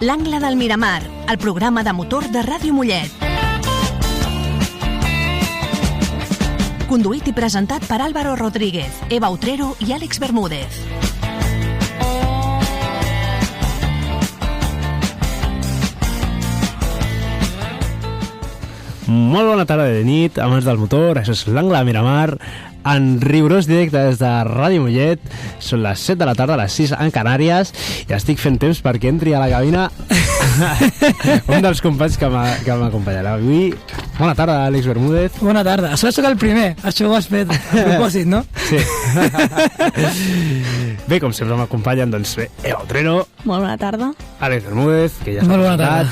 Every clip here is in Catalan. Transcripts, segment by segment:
L'Angle del Miramar, el programa de motor de Ràdio Mollet. Conduït i presentat per Álvaro Rodríguez, Eva Utrero i Àlex Bermúdez. Molt bona tarda de nit, amants del motor. Això és l'Angle del Miramar, en rigorós directe des de Ràdio Mollet. Són les 7 de la tarda, les 6 en Canàries, i estic fent temps perquè entri a la cabina un dels companys que m'acompanyarà avui. Bona tarda, Àlex Bermúdez. Bona tarda. Això sóc el primer. Això ho has fet a propòsit, no? Sí. Bé, com sempre m'acompanyen, doncs bé, Eva Utrero. Molt bona tarda. Àlex Bermúdez, que ja s'ha presentat.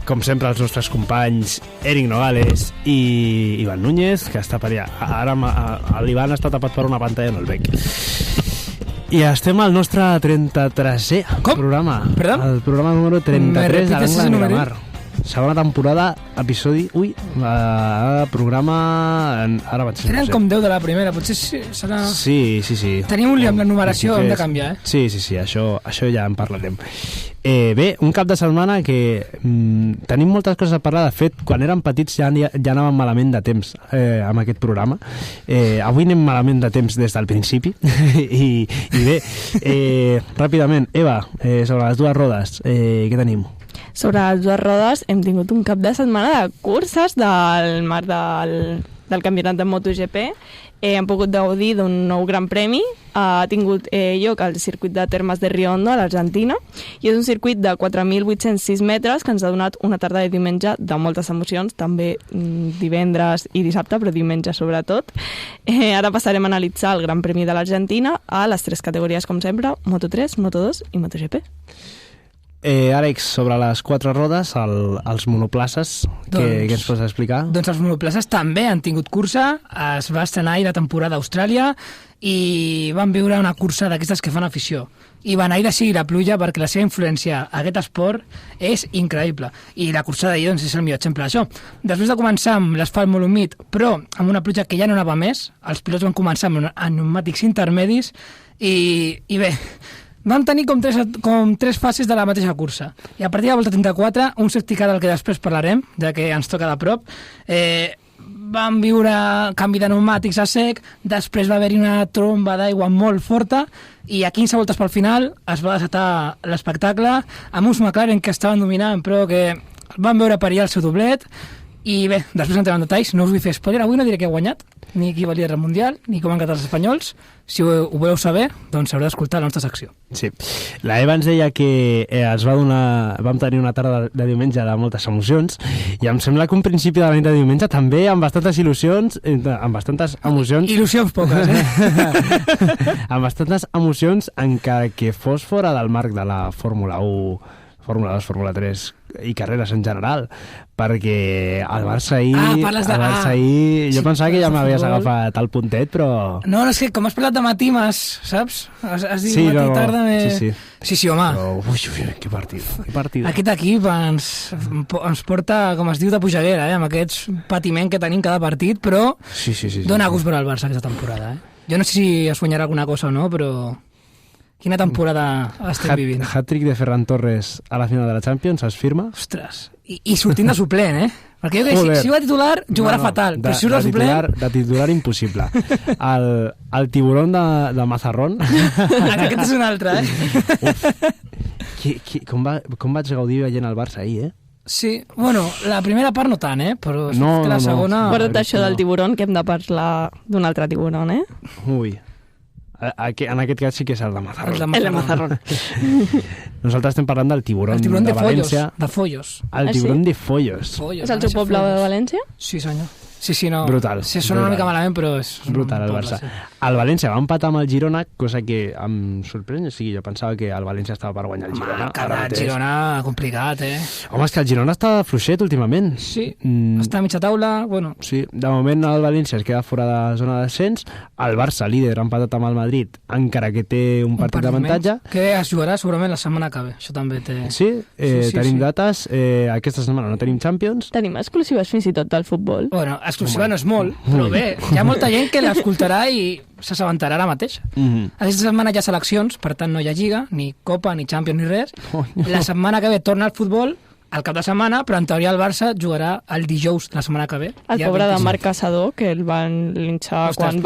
Com sempre, els nostres companys Eric Nogales i Ivan Núñez, que està per allà. Ara l'Ivan està tapat per una pantalla, no el veig. I estem al nostre 33è programa. Perdó? El programa número 33 de l'Angle del Miramar. Segona temporada, episodi... programa... Ara vaig... Tenen com 10 de la primera, potser serà... Sí. Tenim un lío amb la numeració, hem de canviar, eh? Sí, això ja en parlarem. Bé, un cap de setmana que tenim moltes coses a parlar. De fet, quan érem petits ja anàvem malament de temps amb aquest programa. Avui anem malament de temps des del principi. I bé, ràpidament, Eva, sobre les dues rodes, què tenim? Sobre les dues rodes hem tingut un cap de setmana de curses del marc del campionat de MotoGP. Hem pogut gaudir d'un nou gran premi. Ha tingut lloc al circuit de Termes de Riondo, a l'Argentina, i és un circuit de 4.806 metres que ens ha donat una tarda de diumenge de moltes emocions, també divendres i dissabte, però diumenge sobretot. Ara passarem a analitzar el Gran Premi de l'Argentina a les tres categories, com sempre, Moto3, Moto2 i MotoGP. Àlex, sobre les quatre rodes, els monoplaces, què ens pots explicar? Doncs els monoplaces també han tingut cursa. Es va estrenar ahir la temporada a Austràlia i van viure una cursa d'aquestes que fan afició. I van anar de seguir la pluja perquè la seva influència a aquest esport és increïble. I la cursa d'ahir doncs, és el millor exemple d'això. Després de començar amb l'asfalt molt humit, però amb una pluja que ja no anava més, els pilots van començar amb pneumàtics intermedis i bé, vam tenir com tres fases de la mateixa cursa. I a partir de la volta 34, un safety car del que després parlarem, ja que ens toca de prop, vam viure canvi de pneumàtics a sec, després va haver-hi una tromba d'aigua molt forta i a 15 voltes pel final es va desatar l'espectacle amb uns McLaren que estaven dominant però que van veure perillar el seu doblet. I bé, després entrem en detalls, no us vull fer spoiler, avui no diré qui ha guanyat, ni qui va liderar el Mundial, ni com han quedat els espanyols. Si ho voleu saber, doncs haureu d'escoltar la nostra secció. Sí, la Eva ens deia que vam tenir una tarda de diumenge de moltes emocions, i em sembla que un principi de la nit de diumenge també amb bastantes il·lusions, amb bastantes emocions... Il·lusions poques, amb bastantes emocions, encara que fos fora del marc de la Fórmula 1, Fórmula 2, Fórmula 3 i carreres en general, perquè el Barça ahir... jo pensava que ja m'havies agafat el puntet, però... No, és que com has parlat de matí, saps? Has dit matí, tarda... Sí, home. Però, ui, que partit. Aquest equip ens porta, com es diu, de pujaguera, amb aquest patiment que tenim cada partit, però dona gust veure el Barça aquesta temporada. Jo no sé si es guanyarà alguna cosa o no, però... Quina temporada estem vivint. Hat-trick de Ferran Torres a la final de la Champions, es firma? Ostres, i sortint de suplent, Perquè jo que si va titular, jugarà fatal, però si surt de suplent... De titular impossible. El tiburón de Mazarrón... Aquest és un altre, Com vaig gaudir veient el Barça ahir, Sí, bueno, la primera part no tant, però la segona... Però això del tiburón, que hem de parlar d'un altre tiburón, Ui... En aquest cas sí que és el de Mazarrón. El de Mazarrón. Nosaltres estem parlant del tiburón de València. De Follos. El tiburón de Follos. És el seu poble de València? Sí, senyor. Sí, no. Brutal. Sí, sona una mica malament, però és... Brutal, el Barça. El València va empatar amb el Girona, cosa que em sorprèn. O sigui, jo pensava que el València estava per guanyar el Girona. El Girona, complicat, Home, és que el Girona està fluixet últimament. Sí, està a mitja taula, bueno... Sí, de moment el València es queda fora de la zona de descens. El Barça, líder, ha empatat amb el Madrid, encara que té un partit d'avantatge. Que es jugarà segurament la setmana que ve. Això també té... Sí, tenim dates. Aquesta setmana no tenim Champions. Tenim exclusives fins i tot del futbol. Bueno, exclusiva no és molt, però bé, hi ha molta gent que l'escoltarà i s'assabentarà ara mateix. Aquesta setmana hi ha seleccions, per tant no hi ha Lliga, ni Copa, ni Champions, ni res. La setmana que ve torna al futbol, al cap de setmana, però en teoria el Barça jugarà el dijous de la setmana que ve. El pobre de Marc Caçador, que el van linxar quan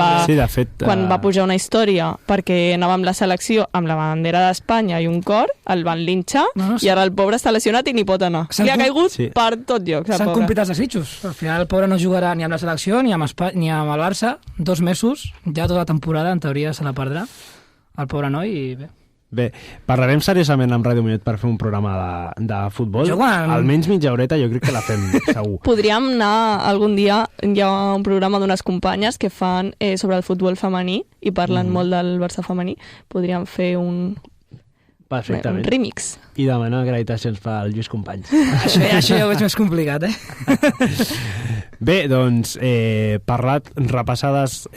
va pujar una història perquè anava amb la selecció amb la bandera d'Espanya i un cor, el van linxar i ara el pobre està lesionat i ni pot anar. Li ha caigut per tot lloc. S'han complit els desitjos. Al final el pobre no jugarà ni amb la selecció ni amb el Barça. 2 mesos, ja tota la temporada, en teoria se la perdrà el pobre noi i bé. Bé, parlarem seriosament amb Ràdio Mollet per fer un programa de futbol. Almenys mitja horeta jo crec que la fem, segur. Podríem anar algun dia, hi ha un programa d'unes companyes que fan sobre el futbol femení i parlen molt del Barça femení. Podríem fer un remix. I demanar acreditacions pel Lluís Companys. Això ja ho veig més complicat, Bé, doncs, repassades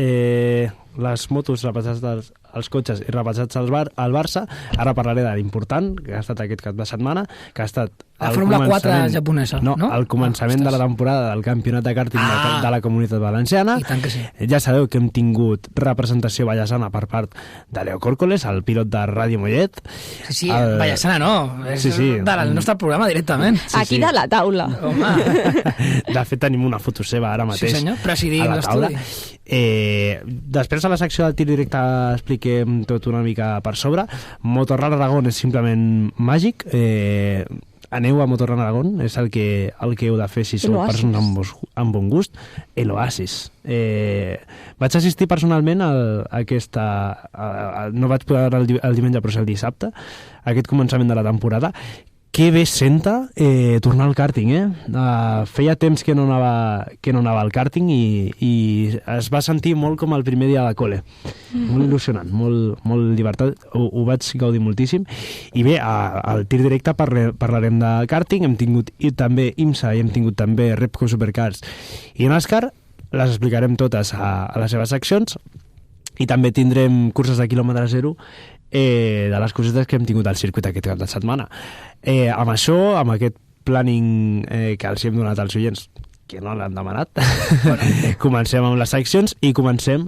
les motos, repassades els cotxes i repassats al Barça, ara parlaré de l'important que ha estat aquest cap de setmana, que ha estat la Fórmula 4 japonesa, no? El començament de la temporada del campionat de karting de la Comunitat Valenciana. I tant que sí. Ja sabeu que hem tingut representació vallesana per part de Leo Córcoles, el pilot de Ràdio Mollet. Sí, vallesana no, és del nostre programa directament. Aquí de la taula. Home. De fet, tenim una foto seva ara mateix. Sí, senyor, presidint l'estudi. Després a la secció del tir directe expliquem tot una mica per sobre. Motorrad Aragón és simplement màgic. Aneu a Motorrad Aragón, és el que heu de fer si sou persones amb bon gust. L'Oasis. Vaig assistir personalment a aquesta... no vaig poder anar el diumenge, però és el dissabte, a aquest començament de la temporada. Que bé senta tornar al kàrting, feia temps que no anava al kàrting i es va sentir molt com el primer dia de col·le. Molt il·lusionant, molt llibertat, ho vaig gaudir moltíssim. I bé, al tir directe parlarem de kàrting, hem tingut també IMSA i hem tingut també Repco Supercars i NASCAR, les explicarem totes a les seves seccions i també tindrem curses de quilòmetre zero de les cosetes que hem tingut al circuit aquest cap de setmana. Amb això, amb aquest planning que els hem donat als oients, que no l'han demanat, comencem amb les seccions i comencem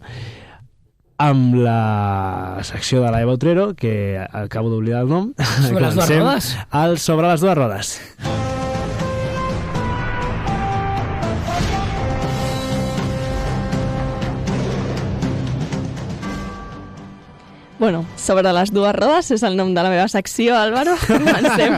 amb la secció de l'Eva Utrero, que acabo d'oblidar el nom. Sobre les dues rodes? Sobre les dues rodes. Bueno, sobre les dues rodes és el nom de la meva secció, Álvaro. Comencem,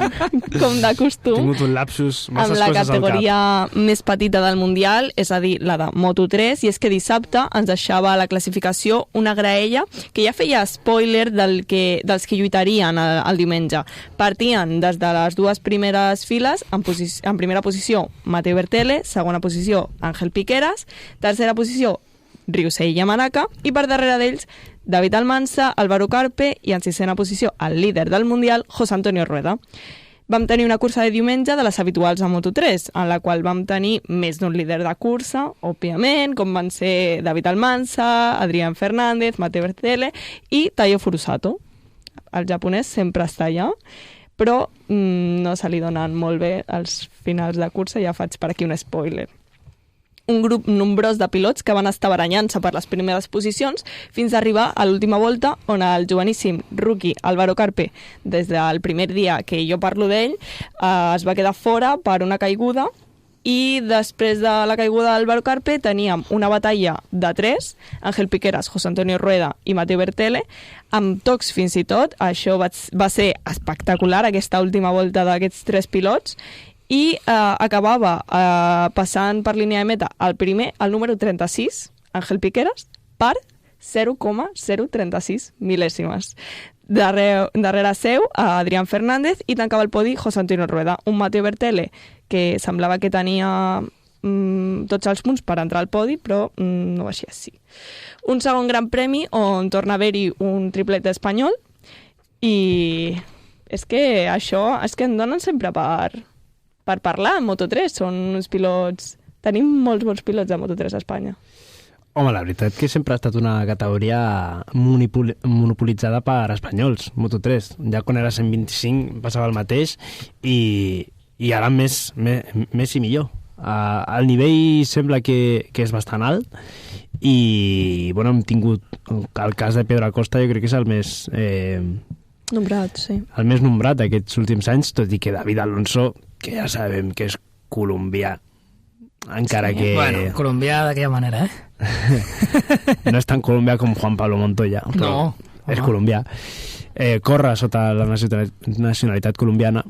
com de costum, tingut un lapsus, masses amb la coses al cap. categoria més petita del Mundial, és a dir, la de Moto3, i és que dissabte ens deixava a la classificació una graella que ja feia spoiler dels que lluitarien el diumenge. Partien des de les dues primeres files, en primera posició Mateo Bertele, segona posició Ángel Piqueras, tercera posició Ryusei Yamanaka i per darrere d'ells David Almansa, Álvaro Carpe i en sisena posició el líder del Mundial, José Antonio Rueda. Vam tenir una cursa de diumenge de les habituals a Moto3, en la qual vam tenir més d'un líder de cursa, òbviament, com van ser David Almansa, Adrián Fernández, Mateo Bertele i Taiyo Furusato. El japonès sempre està allà, però no se li donen molt bé els finals de cursa, ja faig per aquí un spoiler. Un grup nombrós de pilots que van estar barallant-se per les primeres posicions fins a arribar a l'última volta, on el joveníssim rookie Álvaro Carpe, des del primer dia que jo parlo d'ell, es va quedar fora per una caiguda, i després de la caiguda d'Álvaro Carpe teníem una batalla de 3, Ángel Piqueras, José Antonio Rueda i Mateo Bertele, amb tocs fins i tot. Això va ser espectacular, aquesta última volta d'aquests 3 pilots, i acabava passant per línia de meta el primer, el número 36, Ángel Piqueras, per 0,036 mil·lèsimes. Darrere seu, Adrián Fernández, i tancava el podi José Antonio Rueda. Un Mateo Bertele que semblava que tenia tots els punts per entrar al podi, però no va ser així. Un segon gran premi on torna a haver-hi un triplet espanyol, i és que això és que em donen sempre per parlar en Moto3, són uns pilots... Tenim molts bons pilots de Moto3 a Espanya. Home, la veritat que sempre ha estat una categoria monopolitzada per espanyols, Moto3. Ja quan era 125 passava el mateix i ara més i millor. El nivell sembla que és bastant alt i bueno, hem tingut el cas de Pedro Acosta, jo crec que és el més Nombrat, sí. el més nombrat d'aquests últims anys, tot i que David Alonso, que ja sabem que és colombià, encara Sí, que bueno, colombià d'aquella manera, no és tan colombià com Juan Pablo Montoya, però No, és home. colombià. Corre sota la nacionalitat colombiana.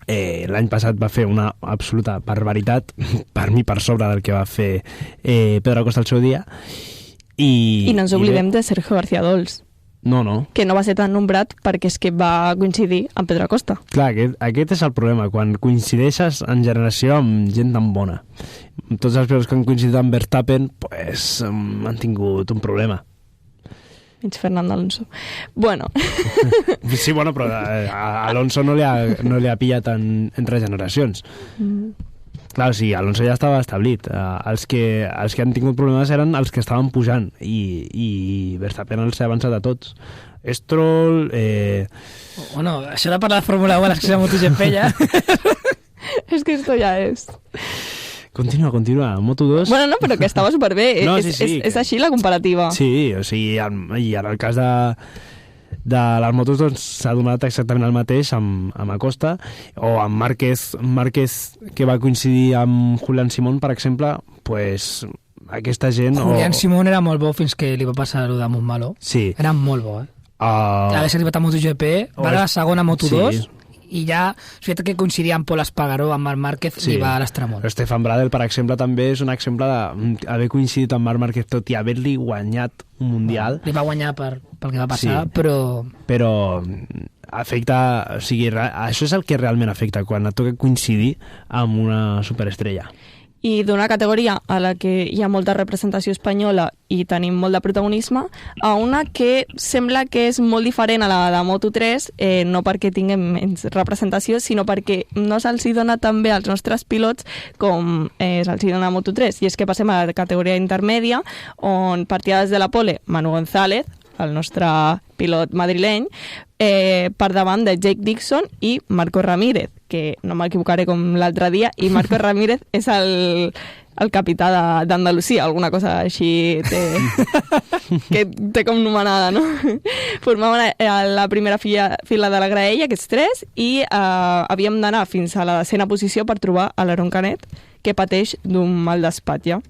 L'any passat va fer una absoluta barbaritat, per mi per sobre del que va fer Pedro Acosta al seu dia. I no ens oblidem de Sergio García Dols, No. que no va ser tan nombrat perquè és que va coincidir amb Pedro Acosta. Clar, aquest és el problema, quan coincideixes en generació amb gent tan bona. Tots els pilots que han coincidit amb Verstappen pues, han tingut un problema. Menys Fernando Alonso. Bueno, Sí, bueno, però a Alonso no li ha pillat entre generacions. Clar, o sigui, Alonso ja estava establit. Els que han tingut problemes eren els que estaven pujant i Verstappen els ha avançat a tots. Stroll... Bueno, això de parlar de Fórmula 1 a les que de MotoGP ja... és que esto ja és... Continua, Moto2... Bueno, no, però que estava superbé. No, sí, és així la comparativa. Sí, o sigui, i en el cas de les motos doncs, s'ha donat exactament el mateix amb Acosta o amb Márquez que va coincidir amb Julián Simón, per exemple, pues, aquesta gent... Julián Simón era molt bo fins que li va passar allò de Montmeló. Sí. Era molt bo, Hagués arribat a MotoGP, va a la segona Moto2, Sí. i ja, és veritat que coincidia amb Pol Espargaró, amb Marc Márquez, i va a l'Estramont. Stefan Bradl, per exemple, també és un exemple d'haver coincidit amb Marc Márquez tot i haver-li guanyat un mundial. Li va guanyar pel que va passar, Sí. però afecta... O sigui, això és el que realment afecta, quan et toca coincidir amb una superestrella. I d'una categoria a la que hi ha molta representació espanyola i tenim molt de protagonisme, a una que sembla que és molt diferent a la de Moto3, no perquè tinguem menys representació, sinó perquè no se'ls dona tan bé als nostres pilots com se'ls dona a Moto3. I és que passem a la categoria intermèdia, on partia des de la pole Manu González, el nostre pilot madrileny, per davant de Jake Dixon i Marco Ramírez, que no m'equivocaré com l'altre dia, i Marco Ramírez és el capità d'Andalusia, alguna cosa així que té com nomenada, no? Formaven la primera fila de la graella, aquests tres, i havíem d'anar fins a la 10ª posició per trobar a l'Aaron Canet, que pateix d'un mal d'espatlla.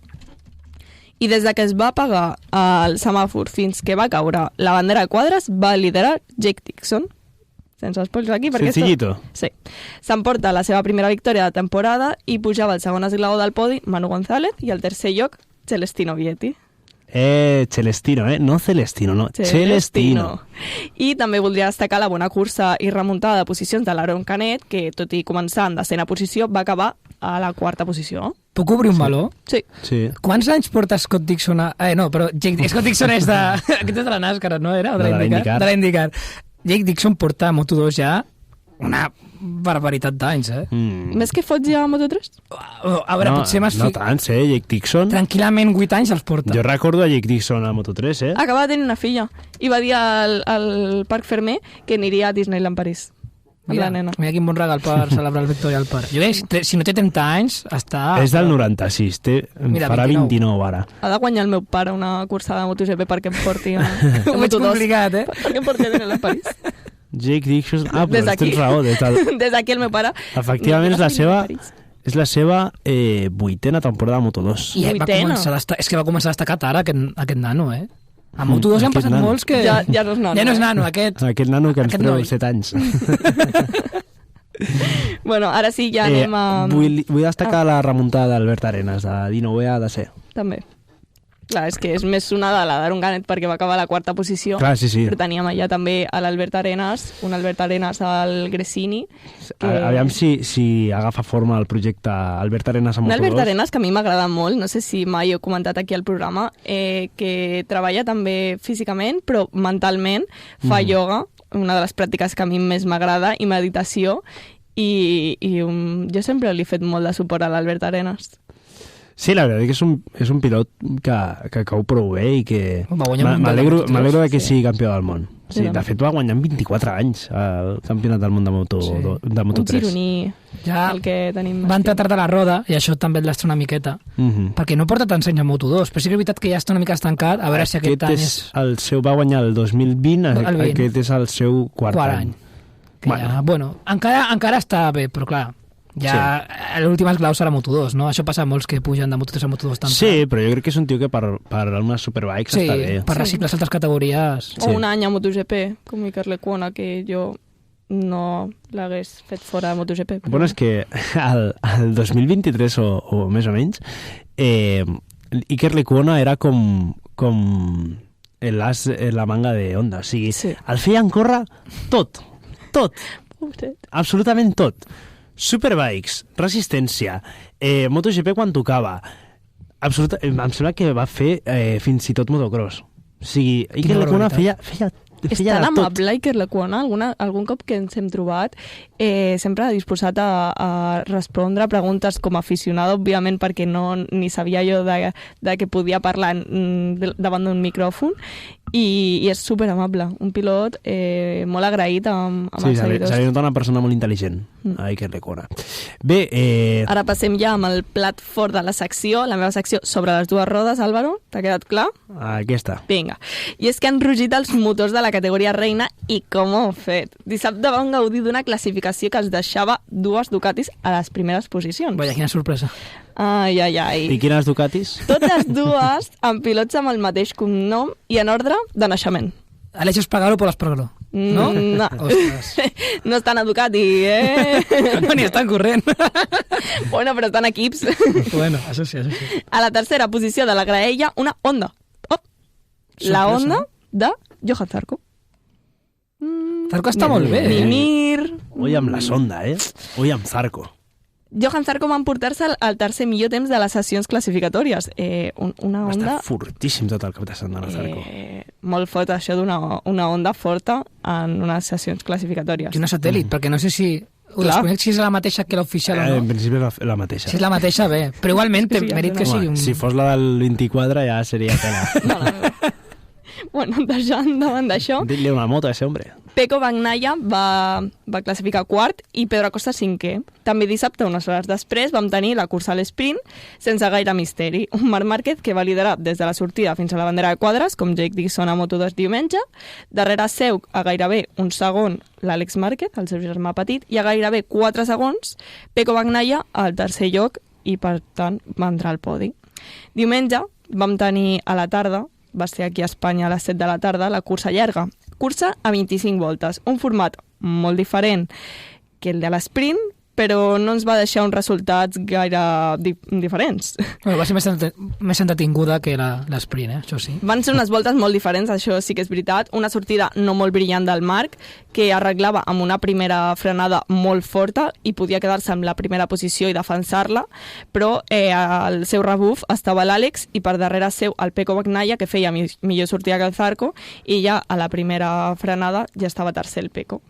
I des de que es va apagar el semàfor fins que va caure la bandera de quadres, va liderar Jake Dixon. Sense spoilers aquí, perquè... Sencillito. Sí. S'emporta la seva primera victòria de temporada i pujava al segon esglaó del podi Manu González i al tercer lloc Celestino Vietti. Celestino, no Celestino, no. Celestino. I també voldria destacar la bona cursa i remuntada de posicions de l'Aaron Canet, que tot i començar en 10ª posició va acabar a la 4ª posició. puc obrir un meló? Sí. Sí. Quants anys porta Scott Dixon a... no, però Scott Dixon és de... Aquest és de la NASCAR, no era? O de la IndyCar? De la IndyCar. Jake Dixon porta a Moto2 ja una barbaritat d'anys, Més que fots ja a Moto3? A veure, potser m'has... No tants, Jake Dixon. Tranquil·lament 8 anys els porta. Jo recordo a Jake Dixon a Moto3, Acaba de tenir una filla i va dir al Parc Fermé que aniria a Disneyland París. Amb la nena. Mira quin bon regal per celebrar el Victoria al Parc. Jo crec, si no té 30 anys, està... És del 96, farà 29 ara. Ha de guanyar el meu pare una cursa de MotoGP perquè em porti a Ho veig complicat, perquè em porti a Disneyland París. Jake Dixon... Ah, Des però d'aquí. tens raó. Des d'aquí el meu pare... Efectivament, és la seva 8ª temporada de Moto2. I és que va començar a destacar ara, aquest nano, A Moto2 han passat molts que... Ja no és nano. Ja no és nano, aquest. Aquest nano que ens Aquest treu noi. 7 anys. Bueno, ara sí, ja anem a... Vull destacar la remuntada d'Albert Arenas, de 19è a 10è. També. Clar, és que és més sonada la d'Aaron Canet perquè va acabar a la 4ª posició. Clar, sí. Però teníem allà també a l'Albert Arenas, un Albert Arenas al Gresini. Aviam si agafa forma el projecte Albert Arenas a Un Moto2. Albert Arenas que a mi m'agrada molt, no sé si mai he comentat aquí al programa, que treballa també físicament, però mentalment fa ioga, una de les pràctiques que a mi més m'agrada, i meditació, i jo sempre li he fet molt de suport a l'Albert Arenas. Sí, la veritat que és un pilot que cau prou bé i que Va guanyar un Mundial m'alegro de que sí. sigui campió del món. Sí, de fet va guanyar en 24 anys el Campionat del Món de Moto3. Un gironí, Ja el que tenim. van tratar de la roda, i això també et l'estra una miqueta, perquè no porta tants anys a Moto2, però sí que és veritat que ja està una mica estancat, a veure si aquest any és... Va guanyar el 2020, aquest és el seu quart any. Bueno, encara està bé, però clar, ja l'últim esglau serà Moto2, no? Això passa a molts que pugen de Moto3 a Moto2 tan Sí, però jo crec que és un tio que per unes superbikes està bé. Per reciclar altres categories. O un any a MotoGP, com Iker Lecuona, que jo no l'hagués fet fora de MotoGP. Bueno, és que el 2023 o més o menys, Iker Lecuona era com l'as en la manga de Honda. O sigui, el feien córrer tot. Absolutament tot. Superbikes, resistència, MotoGP quan tocava. Em sembla que va fer fins i tot motocross. O sigui, Iker Lecuona feia és tan amable Iker Lecuona, algun cop que ens hem trobat, sempre disposat a respondre preguntes com a aficionat, òbviament, perquè ni sabia jo de què podia parlar davant d'un micròfon, i és superamable, un pilot molt agraït amb els seguidors. Sí, s'ha nota una persona molt intel·ligent, Iker Lecuona. Bé, ara passem ja amb el plat fort de la secció, la meva secció sobre les dues rodes, Álvaro, t'ha quedat clar? Aquesta. Vinga, i és que han rugit els motors de la categoria reina i com ho han fet. Dissabte van gaudir d'una classificació que els deixava dues Ducatis a les primeres posicions. Vaja, quina sorpresa. Ai. I quines Ducatis? Totes dues amb pilots amb el mateix cognom i en ordre de naixement. Aleix Espargaró por l'Espargaró, no? No. No estan a Ducati, No, ni estan corrent. Bueno, però estan equips. Bueno, això sí. A la tercera posició de la graella, una Honda. La Honda de Johan Zarco. Zarco està molt bé. Mimir. Oi amb la sonda, Oi amb Zarco. Johan Zarco va emportar-se el tercer millor temps de les sessions classificatòries. Una Va Honda... estar fortíssim tot el cap de setmana, Zarco. Molt fort, això d'una Honda forta en unes sessions classificatòries. I una satèl·lit, perquè no sé si... Ho desconec si és la mateixa que l'oficial o no. En principi és la mateixa. Si és la mateixa, bé. Però igualment té mèrit que sigui un... Si fos la del 24 ja seria pena. No. Bueno, deixant davant d'això... Dit-li una moto a ese hombre. Pecco Bagnaia va classificar quart i Pedro Acosta cinquè. També dissabte, unes hores després, vam tenir la cursa a l'esprint sense gaire misteri. Un Marc Márquez que va liderar des de la sortida fins a la bandera de quadres, com Jake Dixon a Moto2 diumenge. Darrere seu, a gairebé un segon, l'Àlex Márquez, el seu germà petit, i a gairebé 4 segons, Pecco Bagnaia al tercer lloc i, per tant, va entrar al podi. Diumenge vam tenir a la tarda, va ser aquí a Espanya a les 7 de la tarda, la cursa llarga. Cursa a 25 voltes, un format molt diferent que el de l'esprint, però no ens va deixar uns resultats gaire diferents. Bueno, va ser més entretinguda que l'esprint, això sí. Van ser unes voltes molt diferents, això sí que és veritat. Una sortida no molt brillant del Marc, que arreglava amb una primera frenada molt forta i podia quedar-se en la primera posició i defensar-la, però al seu rebuf estava l'Àlex i per darrere seu el Pecco Bagnaia, que feia millor sortida que el Zarco, i ja a la primera frenada ja estava tercer el Pecco.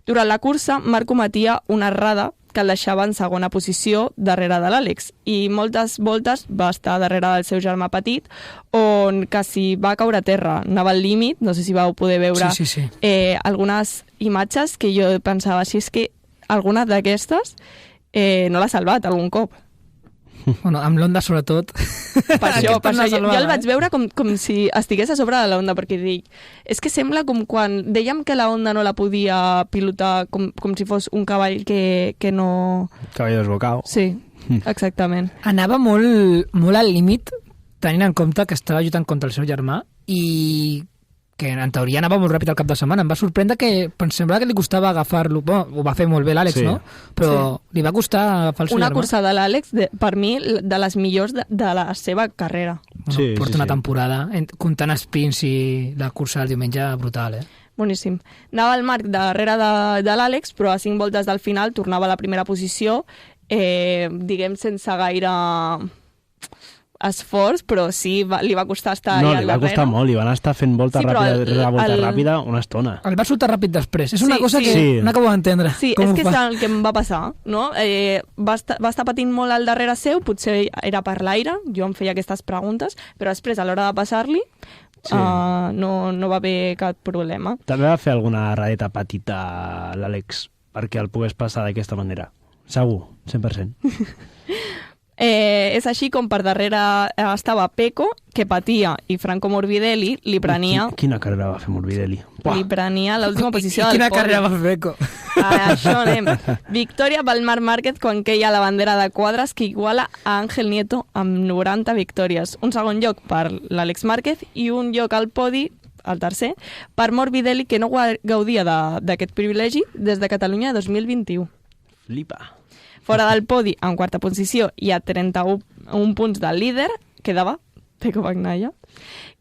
Durant la cursa, Marc cometia una errada que el deixava en segona posició darrere de l'Àlex i moltes voltes va estar darrere del seu germà petit on quasi va caure a terra, anava al límit, no sé si vau poder veure sí. Algunes imatges que jo pensava, si és que alguna d'aquestes no l'ha salvat algun cop. Bueno, amb l'Honda sobretot. Per això jo el vaig veure com si estigués a sobre de la Honda, perquè dic, és que sembla com quan dèiem que la Honda no la podia pilotar com si fos un cavall que no... Cavall desbocado. Sí, exactament. Anava molt al límit, tenint en compte que estava lluitant contra el seu germà i que en teoria anava molt ràpid al cap de setmana. Em va sorprendre que em semblava que li costava agafar-lo. Bueno, ho va fer molt bé l'Àlex, sí. No? Però li va costar agafar el seu Una germà. cursa de l'Àlex, per mi, de les millors de la seva carrera. Bueno, porta una temporada, comptant sprints i la cursa del diumenge, brutal, Boníssim. Anava el Marc darrere de l'Àlex, però a 5 voltes del final tornava a la primera posició, diguem, sense gaire esforç, però sí, li va costar estar allà al darrere. No, li va costar molt, li van estar fent volta ràpida una estona. El va soltar ràpid després, és una cosa que no acabo d'entendre. Sí, és que és el que em va passar, no? Va estar patint molt al darrere seu, potser era per l'aire, jo em feia aquestes preguntes, però després, a l'hora de passar-li, Sí. No va haver cap problema. També va fer alguna radeta petita l'Àlex perquè el pogués passar d'aquesta manera. Segur, 100%. És així com per darrere estava Pecco, que patia, i Franco Morbidelli li prenia... Quina carrera va fer Morbidelli? Li prenia l'última posició del Quina podi. carrera va fer Pecco? Això anem. Victòria pel Marc Márquez quan queia la bandera de quadres que iguala a Ángel Nieto amb 90 victòries. Un segon lloc per l'Àlex Márquez i un lloc al podi, el tercer, per Morbidelli, que no gaudia d'aquest privilegi des de Catalunya 2021. Flipa. Fora del podi, en quarta posició, i a 31 punts del líder, quedava Pecco Bagnaia,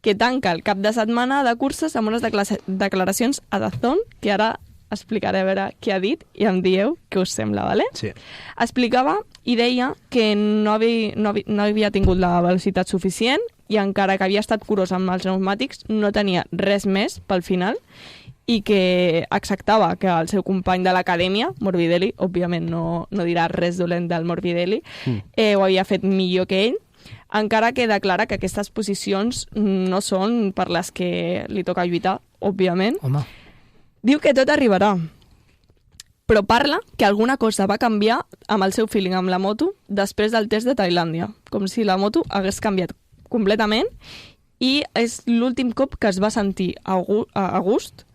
que tanca el cap de setmana de curses amb unes declaracions a DAZN, que ara explicaré a veure què ha dit i em dieu què us sembla, ¿vale? Sí. Explicava i deia que no havia tingut la velocitat suficient i encara que havia estat curós amb els pneumàtics no tenia res més pel final i que acceptava que el seu company de l'acadèmia, Morbidelli, òbviament no dirà res dolent del Morbidelli, ho havia fet millor que ell, encara que declara que aquestes posicions no són per les que li toca lluitar, òbviament. Home. Diu que tot arribarà, però parla que alguna cosa va canviar amb el seu feeling amb la moto després del test de Tailàndia, com si la moto hagués canviat completament i és l'últim cop que es va sentir a gust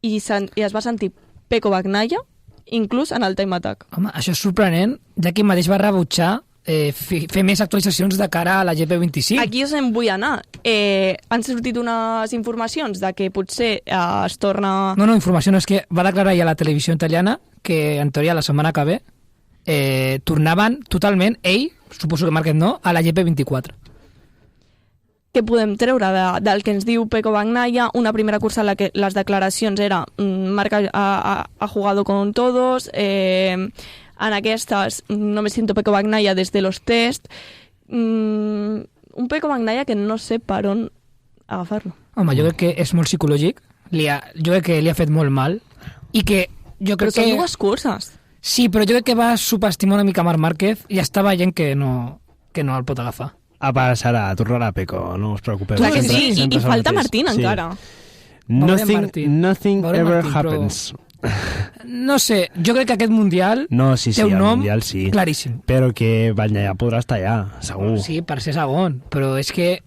i es va sentir Pecco Bagnaia, inclús en el time attack. Home, això és sorprenent, ja que ell mateix va rebutjar fer més actualitzacions de cara a la GP25. Aquí us en vull anar. Han sortit unes informacions de que potser es torna... No, informació no, és que va declarar ja a la televisió italiana que en teoria la setmana que ve tornaven totalment, ell, suposo que Márquez no, a la GP24. Què podem treure del que ens diu Pecco Bagnaia? Una primera cursa en la que les declaracions era Marc ha jugado con todos, en aquestes no me siento Pecco Bagnaia des de los test. Un Pecco Bagnaia que no sé per on agafar-lo. Home, jo crec que és molt psicològic, jo crec que li ha fet molt mal i que jo crec però són dues curses. Sí, però jo crec que va subestimar una mica Marc Márquez i està veient que no el pot agafar. Passarà, tornarà Pecco, no us preocupeu. Clar que sí, i falta Martín encara. Nothing ever happens. No sé, jo crec que aquest Mundial té un nom mundial, claríssim. Però que Bagnaia podrà estar allà, segur. Sí, per ser segon, però és que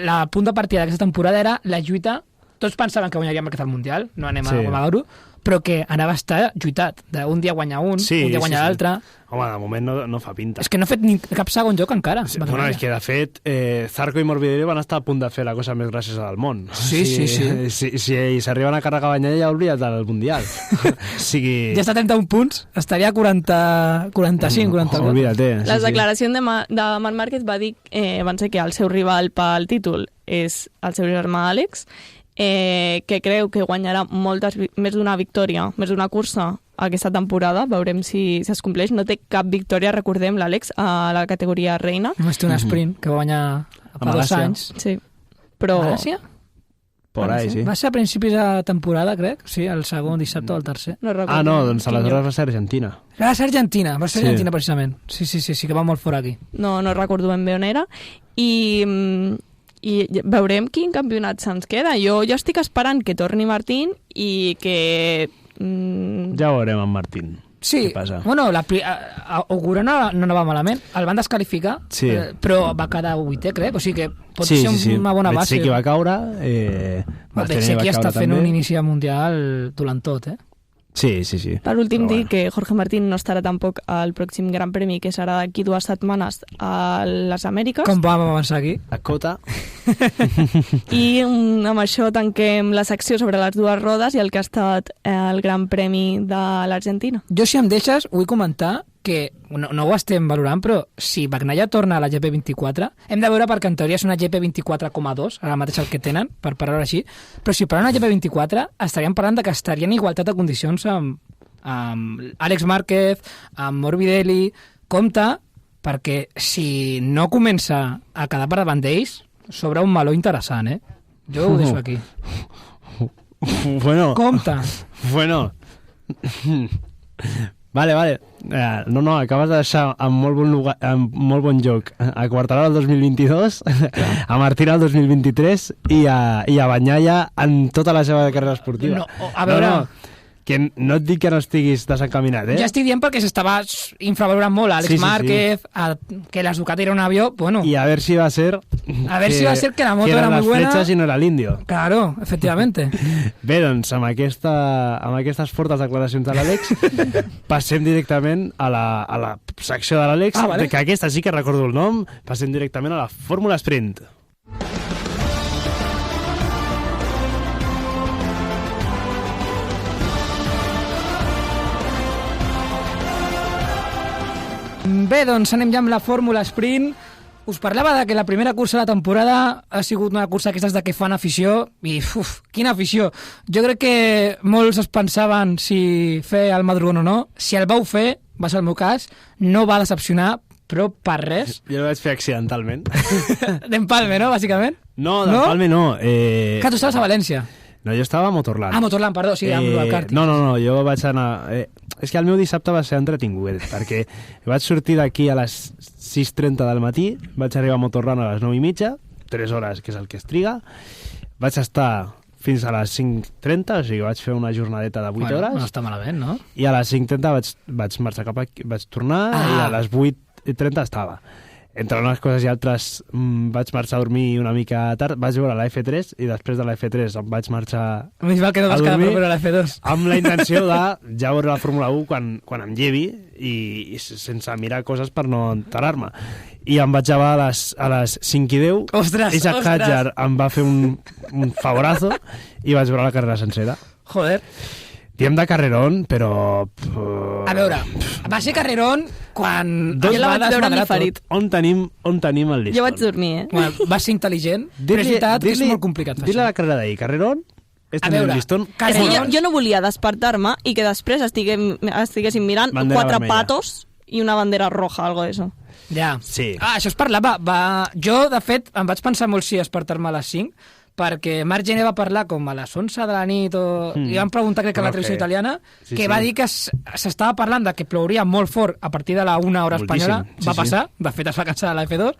la punt de partida d'aquesta temporada era la lluita. Tots pensaven que guanyaria Márquez al Mundial, no anem a amagar-ho, però que anava a estar lluitat. Un dia guanya un dia guanya l'altre. Home, de moment no fa pinta. És que no ha fet cap segon joc encara. Sí, bueno, és que de fet Zarco i Morbidelli van estar a punt de fer la cosa més graciosa del món. Sí. Si s'arriben a carregar Bagnaia ja oblida't del Mundial. Ja està a 31 punts, estaria a 45, 44. Olvídate. Les declaracions de Marc Márquez van ser que el seu rival pel títol és el seu germà Àlex, que creu que guanyarà més d'una victòria, més d'una cursa aquesta temporada, veurem si es compleix. No té cap victòria, recordem, l'Àlex, a la categoria reina. Només té un sprint que va guanyar fa 2 anys. Sí, però... A Gràcia? Por ahí, sí. Va ser a principis de temporada, crec. Sí, el segon dissabte o el tercer. No recordo. No, doncs aleshores va ser Argentina. Va ser Argentina, precisament. Sí, que va molt fora aquí. No recordo ben bé on era. I veurem quin campionat se'ns queda. Jo estic esperant que torni Martín i que... Ja ho veurem amb Martín. Sí, bueno, Ogura no va malament, el van descalificar, però va quedar 8è, crec, o sigui que pot ser una bona base. Veig que va caure. Veig que està fent un inici mundial durant tot, Sí. Per últim, dir que Jorge Martín no estarà tampoc al pròxim Gran Premi, que serà d'aquí 2 setmanes a les Amèriques. Com vam avançar aquí? A Cota. I amb això tanquem la secció sobre les 2 rodes i el que ha estat el Gran Premi de l'Argentina. Jo, si em deixes, vull comentar que no ho estem valorant, però si Bagnaia torna a la GP24, hem de veure perquè en teoria és una GP24,2, ara mateix el que tenen, per parlar així, però si parlant una GP24 estaríem parlant de que estarien en igualtat de condicions amb Àlex Márquez, amb Morbidelli. Compte, perquè si no comença a quedar per davant d'ells, s'obre un meló interessant, Jo ho deixo aquí. Bueno. Compte. Bueno. Vale. No, acabes de deixar amb molt bon joc a Quartararo el 2022, a Martina el 2023 i a Bagnaia en tota la seva carrera esportiva. No, a veure... No, que no et dic que no estiguis desencaminat, Ja estic dient perquè s'estava infravalorant molt Àlex Márquez, que la Ducati era un avió, bueno... Y a ver si va a ser... que la moto era muy buena... Que eran las flechas i no era l'Indio. Claro, efectivamente. Bé, doncs, amb aquestes fortes declaracions de l'Àlex, passem directament a la secció de l'Àlex, vale. Que aquesta sí que recordo el nom, passem directament a la Fórmula Sprint. Bé, doncs anem ja amb la Fórmula Sprint. Us parlava de que la primera cursa de la temporada ha sigut una cursa aquestes de que fan afició i, quina afició. Jo crec que molts es pensaven si fer el madrugón o no. Si el vau fer, va ser el meu cas, no va decepcionar, però per res. Jo el vaig fer accidentalment. D'empalme, no, bàsicament? No, d'empalme no. Que tu estaves a València. No, jo estava a Motorland. Ah, Motorland, perdó, sí, amb el kàrting. No, jo vaig anar... és que el meu dissabte va ser entretingut, perquè vaig sortir d'aquí a les 6:30 del matí, vaig arribar a Motorland a les 9:30, 3 hores, que és el que es triga, vaig estar fins a les 5:30, o sigui, vaig fer una jornadeta de 8 hores. No està malament, no? I a les 5:30 vaig marxar cap aquí, vaig tornar, i a les 8:30 estava. Entre unes coses i altres vaig marxar a dormir una mica tard, vaig veure la F3 i després de la F3 em vaig marxar Més val que no vas quedar per veure la F2. Amb la intenció de ja veure la Fórmula 1 quan em llevi i sense mirar coses per no enterar-me. I em vaig llevar a les 5:10. Ostres! Isaac Hadjar em va fer un favorazo i vaig veure la carrera sencera. Joder. Diem de carrerón, però... A veure, va ser carrerón quan... Jo la vaig veure ni ferit. On tenim el listón? Jo vaig dormir, Bueno, va ser intel·ligent, però és veritat que és molt complicat. Dir-li a la carrera d'ahir, carrerón, és tenir el listón... És que jo no volia despertar-me i que després estiguéssim mirant bandera 4 vermella. patos i una bandera roja, algo d'això. Ja. Sí. Això es parlava. Jo, de fet, em vaig pensar molt si despertar-me a les 5, perquè Marc Gené va parlar com a les 11 de la nit i van preguntar, crec que a la televisió italiana, que va dir que s'estava parlant de que plouria molt fort a partir de la 1 hora espanyola. Va passar, de fet es va cancel·lar la F2,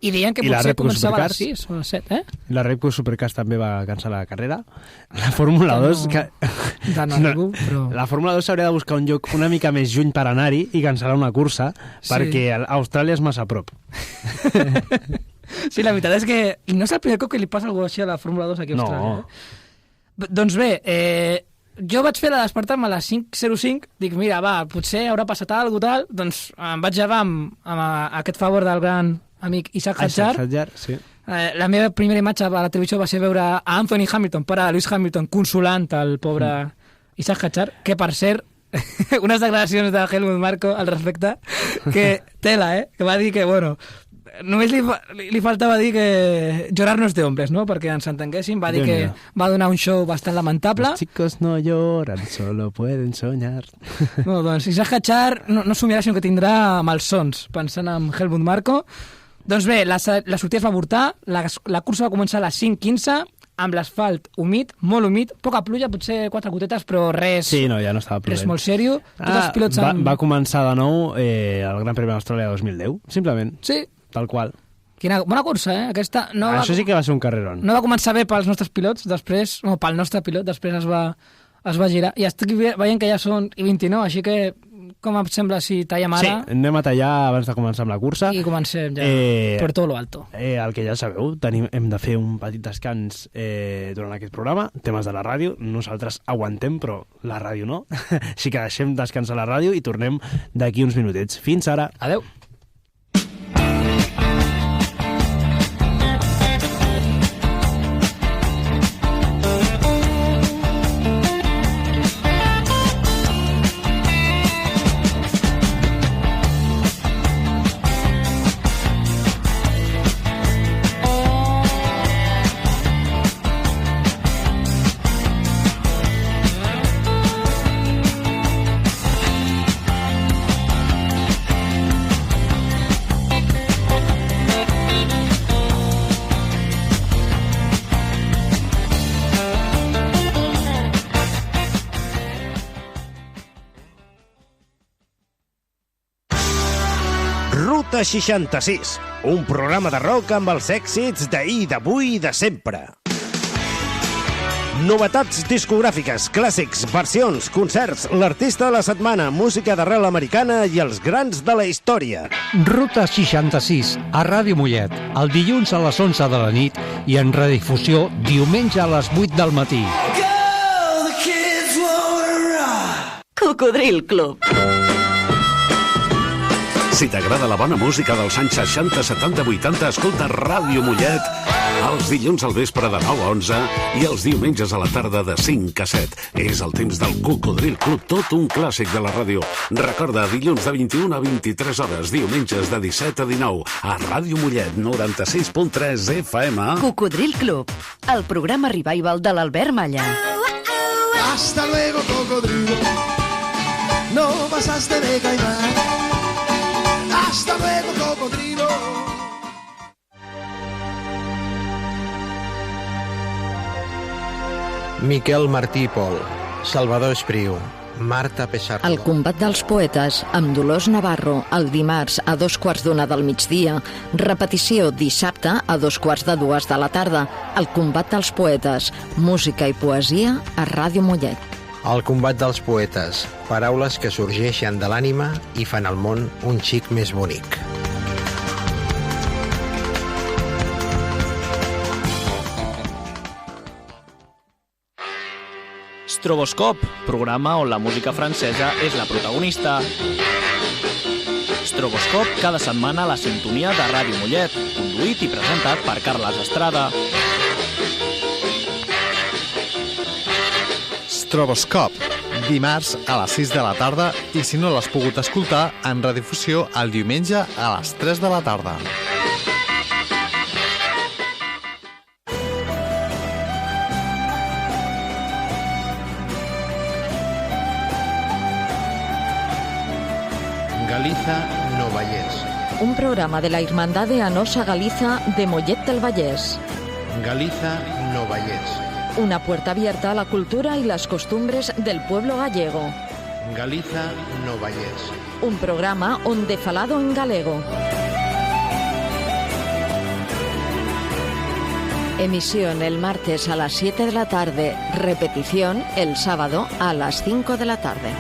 i deien que potser començava a les 6 o a les 7, La Repco Supercars també va cancel·lar la carrera. La Fórmula 2... La Fórmula 2 s'hauria de buscar un lloc una mica més lluny per anar-hi i cancel·lar una cursa, perquè Austràlia és massa a prop. Sí, la veritat és que no és el primer cop que li passa alguna cosa així a la Fórmula 2 aquí a Austràlia. No. Doncs bé, jo vaig fer la despertar-me a les 5:05, dic, mira, potser haurà passat alguna tal, doncs em vaig llevar amb aquest favor del gran amic Isaac Hadjar. Sí. La meva primera imatge a la televisió va ser veure a Anthony Hamilton, pare de Lewis Hamilton, consolant el pobre Isaac Hadjar, que per cert, unes declaracions de Helmut Marko al respecte, que tela, que va dir que, bueno, només li faltava dir que llorar no és de hombres, no? Perquè ens entenguéssim. Va dir que va donar un show bastant lamentable. Los chicos no lloran, solo pueden soñar. No, doncs Isaac Hadjar no somiarà, sinó que tindrà malsons, pensant en Helmut Marko. Doncs bé, la sortida es va avortar, la cursa va començar a les 5:15, amb l'asfalt humit, molt humit, poca pluja, potser 4 gotetes, però res... Sí, no, ja no estava plovent. Res molt sèrio. Tots els pilots va començar de nou el Gran Premi d'Austràlia 2010, simplement. Sí. Tal qual. Quina bona cursa, Aquesta Això sí que va ser un carrerón. No va començar bé pels nostres pilots, després, no, pel nostre pilot, després es va girar. I estic veient que ja són 29, així que com em sembla si tallem ara? Sí, anem a tallar abans de començar amb la cursa. I comencem ja per tot lo alto. El que ja sabeu, hem de fer un petit descans durant aquest programa, temes de la ràdio. Nosaltres aguantem, però la ràdio no. Així que deixem descansar la ràdio i tornem d'aquí uns minutets. Fins ara. Adeu. Ruta 66, un programa de rock amb els èxits d'ahir, d'avui i de sempre. Novetats discogràfiques, clàssics, versions, concerts, l'artista de la setmana, música d'arrel americana i els grans de la història. Ruta 66, a Ràdio Mollet, el dilluns a les 11 de la nit i en redifusió diumenge a les 8 del matí. Cocodril Club. Si t'agrada la bona música dels anys 60, 70, 80, escolta Ràdio Mollet els dilluns al vespre de 9 a 11 i els diumenges a la tarda de 5 a 7. És el temps del Cocodril Club, tot un clàssic de la ràdio. Recorda, dilluns de 21 a 23 hores, diumenges de 17 a 19, a Ràdio Mollet, 96.3 FM. Cocodril Club, el programa revival de l'Albert Malla. Hasta luego, cocodrilo. No pasaste de caimán. Hasta luego, cocodrilo. Miquel Martí i Pol, Salvador Espriu, Marta Pessardo. El combat dels poetes, amb Dolors Navarro, el dimarts a 2:15 del migdia, repetició dissabte a 2:45 de la tarda. El combat dels poetes, música i poesia a Ràdio Mollet. El combat dels poetes, paraules que sorgeixen de l'ànima i fan el món un xic més bonic. Stroboscop, programa on la música francesa és la protagonista. Stroboscop, cada setmana a la sintonia de Ràdio Mollet, conduït i presentat per Carles Estrada. Stroboscop, dimarts a les 6 de la tarda i si no l'has pogut escoltar, en redifusió el diumenge a les 3 de la tarda. Galiza no Vallès. Un programa de la Hermandad de Anosa Galiza de Mollet del Vallès. Galiza no Vallès. Una puerta abierta a la cultura y las costumbres del pueblo gallego. Galiza no Vallès. Un programa onde falado en galego. Emisión el martes a las 7 de la tarde. Repetición el sábado a las 5 de la tarde.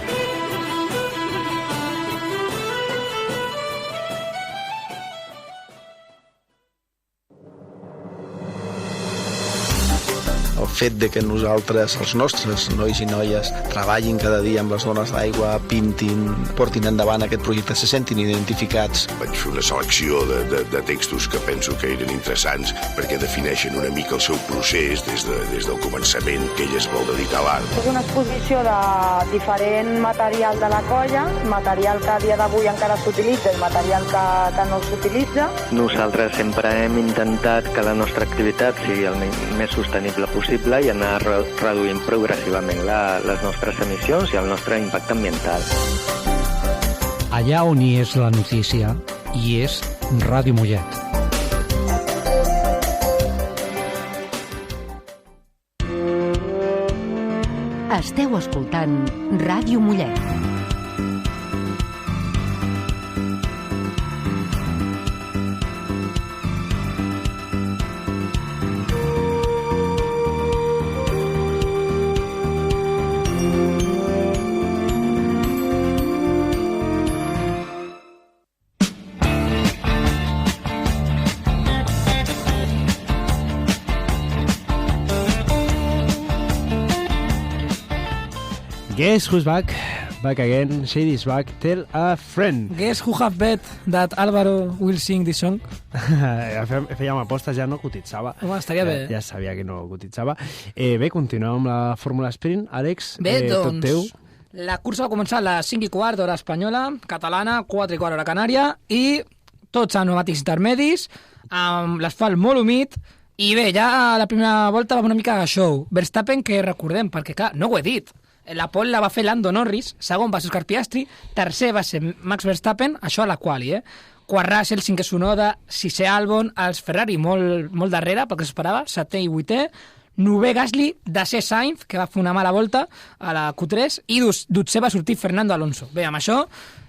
El fet de que nosaltres, els nostres nois i noies, treballin cada dia amb les dones d'aigua, pintin, portin endavant aquest projecte, se sentin identificats. Vaig fer una selecció de textos que penso que eren interessants perquè defineixen una mica el seu procés des del començament que ell es vol dedicar a l'art. És una exposició de diferent material de la colla, material que a dia d'avui encara s'utilitza i material que no s'utilitza. Nosaltres sempre hem intentat que la nostra activitat sigui el més sostenible possible i anar reduint progressivament les nostres emissions i el nostre impacte ambiental. Allà on hi és la notícia, hi és Ràdio Mollet. Esteu escoltant Ràdio Mollet. Guess who's back? Back again. Shady's back. Tell a friend. Guess who have bet that Álvaro will sing this song? Fèiem apostes, ja no cotitzava. Home, estaria bé. Ja sabia que no cotitzava. Bé, continuem amb la Fórmula Sprint. Àlex, bé, tot teu. La cursa va començar a les 5:15 hora espanyola, catalana, 4:15 hora canària, i tots a pneumàtics intermedis, amb l'asfalt molt humit, i bé, ja la primera volta va una mica a show. Verstappen, que recordem, perquè clar, no ho he dit, la pole la va fer Lando Norris, segon va ser Oscar Piastri, tercer va ser Max Verstappen, això a la quali, quart Russell, cinquè Tsunoda, sisè Albon, els Ferrari molt darrere, pel que s'esperava, setè i vuitè, novè Gasly, desè Sainz, que va fer una mala volta a la Q3, i dotzè va sortir Fernando Alonso. Bé, amb això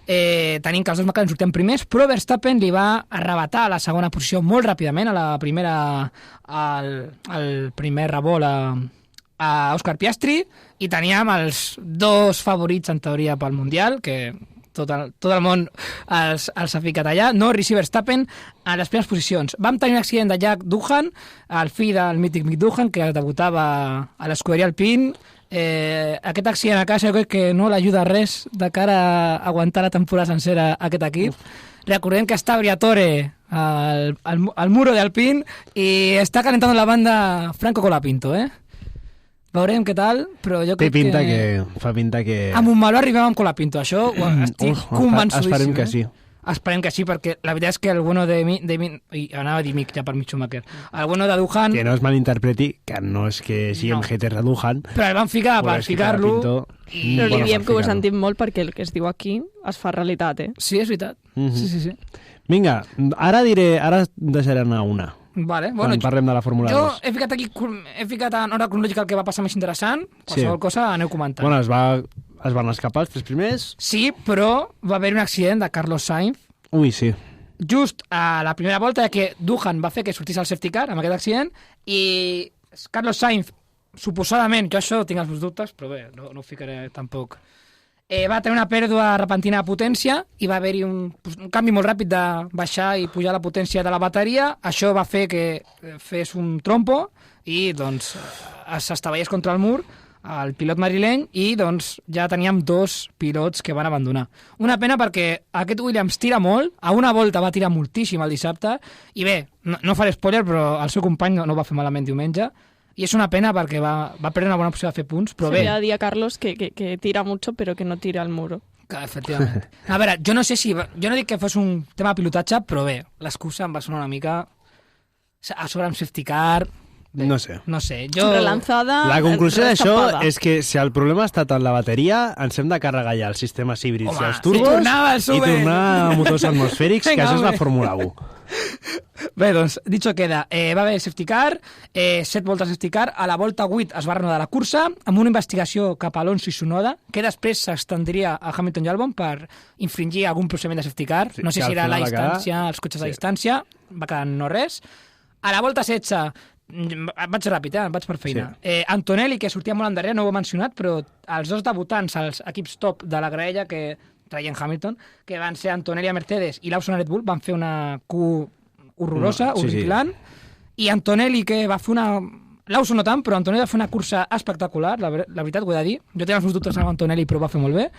tenint que els dos McLaren sortien primers, però Verstappen li va arrebatar la segona posició molt ràpidament, a la primera, al primer revolt a Oscar Piastri, i teníem els dos favorits en teoria pel Mundial, que tot el món els ha ficat allà, Norris i Verstappen a les primeres posicions. Vam tenir un accident de Jack Doohan, el fill del mític Mick Doohan, que debutava a l'escuderia Alpine. Aquest accident a casa jo crec que no l'ajuda res de cara a aguantar la temporada sencera aquest equip. Recordem que està Briatore al muro de Alpine i està calentando la banda Franco Colapinto, Veurem què tal, però jo crec Fa pinta que... A Montmeló arribem amb Colapinto, això estic convençudíssim. Esperem que sí. Esperem que sí, perquè la veritat és que el bueno anava a dir Mick, ja per mig Schumacher. El bueno de Doohan... Que no es malinterpreti, que no és que siguem haters de Doohan. Però el van ficar per ficar-lo... Però li diem que ho he sentit molt perquè el que es diu aquí es fa realitat, Sí, és veritat. Sí. Vinga, ara deixaré anar una. Vale, bueno, quan parlem de la Fórmula 2. Jo he ficat en hora cronològica el que va passar més interessant. Qualsevol cosa aneu comentant. Bueno, es van escapar els tres primers. Sí, però va haver un accident de Carlos Sainz. Ui, sí. Just a la primera volta que Doohan va fer que sortís el safety car amb aquest accident i Carlos Sainz, suposadament, jo això tinc els meus dubtes, però bé, no ho ficaré tampoc. Va tenir una pèrdua repentina de potència i va haver-hi un canvi molt ràpid de baixar i pujar la potència de la bateria. Això va fer que fes un trompo i doncs s'estavellés contra el mur el pilot madrileny i doncs ja teníem dos pilots que van abandonar. Una pena perquè aquest Williams tira molt, a una volta va tirar moltíssim el dissabte i bé, no faré spoiler, però el seu company no va fer malament diumenge. I és una pena perquè va perdre una bona opció de fer punts, però bé... Se le dir a Carlos que tira mucho, però que no tira al muro. Efectivament. A veure, jo no dic que fos un tema de pilotatge, però bé, l'excusa em va sonar una mica a sobre amb safety car... Bé, no sé. Relanzada, la conclusió d'això és que si el problema ha estat en la bateria, ens hem de carregar ja els sistemes híbrids i els turbos i tornar a motors atmosfèrics, que això és la Fórmula 1. Bé, doncs, dicho queda, va haver safety car, 7 voltes de safety car, a la volta 8 es va reanudar la cursa, amb una investigació cap a Alonso i Tsunoda, que després s'estendria a Hamilton i Albon per infringir algun procediment de safety car. No sé si era la distància, els cotxes a distància, va quedar no res. A la volta 16, vaig ràpid, vaig per feina. Sí. Antonelli, que sortia molt endarrere, no ho he mencionat, però els dos debutants, els equips top de la graella que traien Hamilton, que van ser Antonelli a Mercedes i Lawson a Red Bull, van fer una Q horrorosa, horripilant, i Antonelli, que va fer una... Lawson no tant, però Antonelli va fer una cursa espectacular, la veritat, ho he de dir. Jo tenia els meus dubtes amb Antonelli, però va fer molt bé.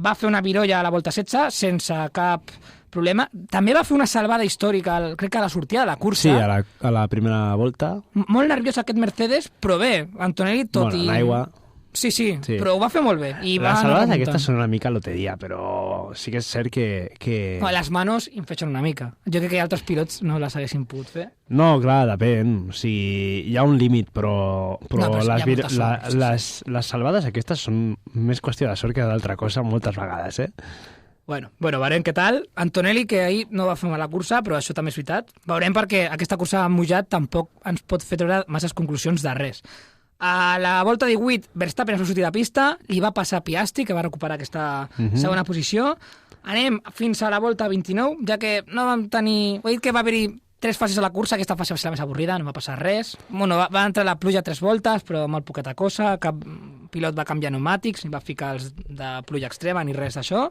Va fer una virolla a la volta 16, sense cap problema. També va fer una salvada històrica, crec que a la sortida de la cursa. Sí, a la primera volta. Molt nerviós aquest Mercedes, però bé, Antonelli tot i... l'aigua... Sí, però ho va fer molt bé. I les salvades aquestes són una mica loteria, però sí que és cert que... No, les manos infeixen una mica. Jo crec que altres pilots no les haguessin pogut fer. No, clar, depèn. O sigui, hi ha un límit, però les salvades aquestes són més qüestió de sort que d'altra cosa moltes vegades, Bueno, veurem què tal. Antonelli, que ahir no va fer mala cursa, però això també és veritat. Veurem perquè aquesta cursa amb mullat tampoc ens pot fer treure masses conclusions de res. A la volta 18, Verstappen es va sortir de pista, li va passar Piastri, que va recuperar aquesta segona posició. Anem fins a la volta 29, ja que no vam tenir... Ho he dit que va haver-hi 3 fases a la cursa, aquesta fase va ser la més avorrida, no va passar res. Bueno, va entrar la pluja 3 voltes, però molt poqueta cosa, cap pilot va canviar pneumàtics, ni va ficar els de pluja extrema, ni res d'això.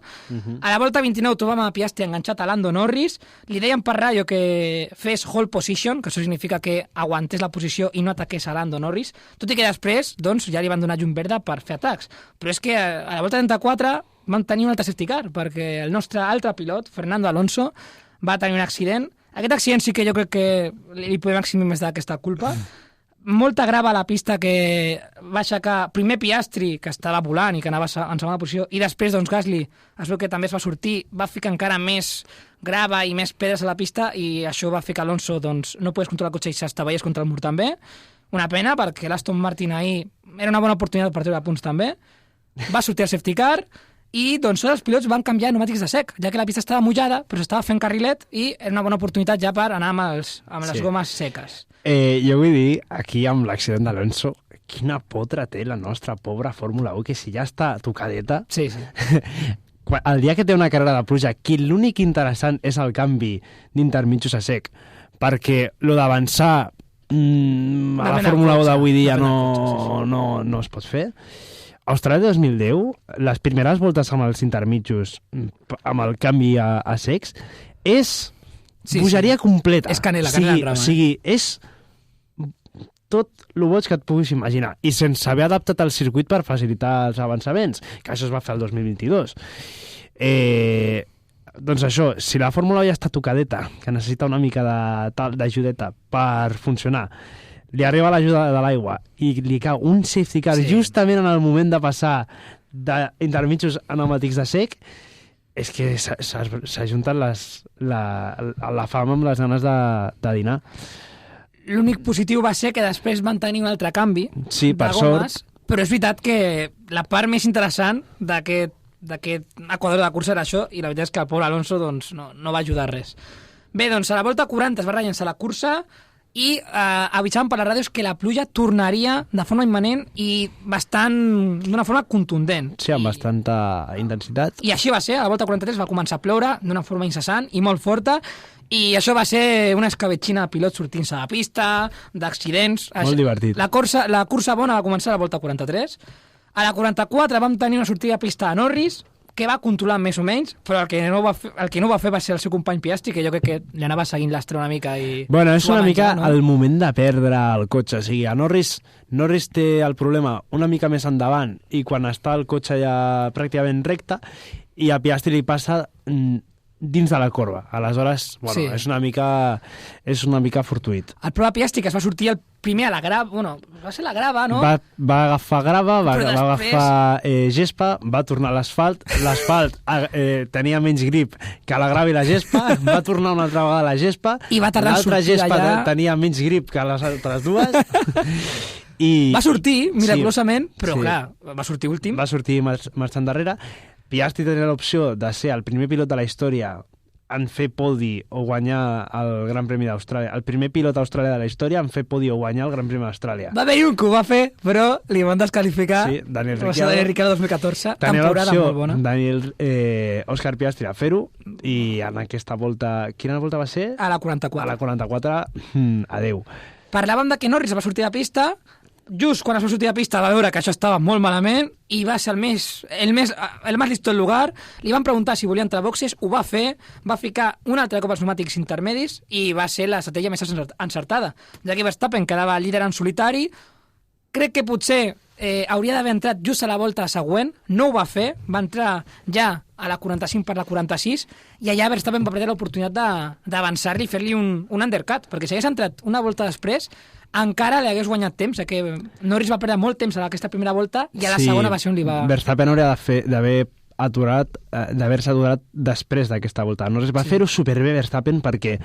A la volta 29 trobam a Piastri enganxat a Lando Norris, li deien per ràdio que fes hold position, que això significa que aguantés la posició i no ataqués a Lando Norris, tot i que després doncs, ja li van donar llum verda per fer atacs. Però és que a la volta 34 vam tenir un altre safety car, perquè el nostre altre pilot, Fernando Alonso, va tenir un accident. Aquest accident sí que jo crec que li podem eximir més d'aquesta culpa. Molta grava a la pista que va aixecar primer Piastri, que estava volant i que anava en segona posició, i després doncs, Gasly es veu que també es va sortir, va ficar encara més grava i més pedres a la pista i això va fer que Alonso doncs, no pogués controlar el cotxe i s'estavellés contra el mur també. Una pena, perquè l'Aston Martin ahir era una bona oportunitat per treure punts també. Va sortir el safety car i doncs els pilots van canviar pneumàtics de sec, ja que la pista estava mullada, però s'estava fent carrilet i era una bona oportunitat ja per anar amb les gomes seques. Jo vull dir, aquí amb l'accident d'Alonso, quina potra té la nostra pobra Fórmula 1, que si ja està tocadeta... Sí. el dia que té una carrera de pluja, que l'únic interessant és el canvi d'intermitjos a sec, perquè lo d'avançar a la Fórmula 1 d'avui dia no es pot fer. Austràlia 2010, les primeres voltes amb els intermitjos, amb el canvi a secs, és bogeria completa. És canela en rama. O sigui, és tot el boig que et puguis imaginar, i sense haver adaptat el circuit per facilitar els avançaments, que això es va fer el 2022. Doncs això, si la Fórmula 1 ja està tocadeta, que necessita una mica d'ajudeta per funcionar, li arriba l'ajuda de l'aigua i li cau un safety car justament en el moment de passar d'intermitjos a pneumàtics de sec, és que s'ajunten la fam amb les ganes de dinar. L'únic positiu va ser que després van tenir un altre canvi de gomes, però és veritat que la part més interessant d'aquest equador de cursa era això, i la veritat és que el pobre Alonso no va ajudar res. Bé, doncs a la volta 40 es va rellençar la cursa i avisaven per les ràdios que la pluja tornaria de forma immanent i d'una forma contundent. Sí, amb bastanta intensitat. I així va ser, a la volta 43 va començar a ploure d'una forma incessant i molt forta, i això va ser una escabetxina de pilots sortint-se de la pista, d'accidents. Molt divertit. La cursa bona va començar a la volta 43. A la 44 vam tenir una sortida de pista de Norris, que va controlar més o menys, però el que no va fer va ser el seu company Piastri, que jo crec que li anava seguint l'astre una mica i... Bueno, és una mica el moment de perdre el cotxe. O sigui, a Norris té el problema una mica més endavant i quan està el cotxe ja pràcticament recte, i a Piastri li passa dins de la corba. Aleshores, bueno, és una mica fortuït. El propi Piastri, que es va sortir el primer a la grava, bueno, va ser la grava, no? Va agafar grava, va agafar gespa, va tornar a l'asfalt, tenia menys grip que la grava i la gespa, va tornar una altra vegada a la gespa, i va tardar l'altra gespa tenia menys grip que les altres dues, i... Va sortir, miraculosament, però clar, va sortir últim. Va sortir marxant darrere. Piastri tenia l'opció de ser el primer pilot de la història en fer podi o guanyar el Gran Premi d'Austràlia. El primer pilot d'Austràlia de la història en fer podi o guanyar el Gran Premi d'Austràlia. Va haver un que ho va fer, però li van descalificar. Sí, Daniel Ricciardo 2014. Tenia l'opció Òscar Piastri a fer-ho, i en aquesta volta... Quina volta va ser? A la 44. A la 44, adeu. Parlàvem de que Norris va sortir de pista. Just quan es va sortir de pista va veure que això estava molt malament i va ser el més listo del lugar. Li van preguntar si volia entrar a boxes, ho va fer, va ficar un altre cop els pneumàtics intermedis i va ser l'estratègia més encertada, ja que Verstappen quedava líder en solitari. Crec que potser hauria d'haver entrat just a la volta següent, no ho va fer, va entrar ja a la 45 per la 46 i allà Verstappen va perdre l'oportunitat d'avançar-li i fer-li un undercut, perquè si hagués entrat una volta després encara li hagués guanyat temps, que Norris va perdre molt temps a aquesta primera volta i a la segona va ser on li va... Verstappen hauria d'haver-se aturat després d'aquesta volta. Norris va fer-ho superbé Verstappen perquè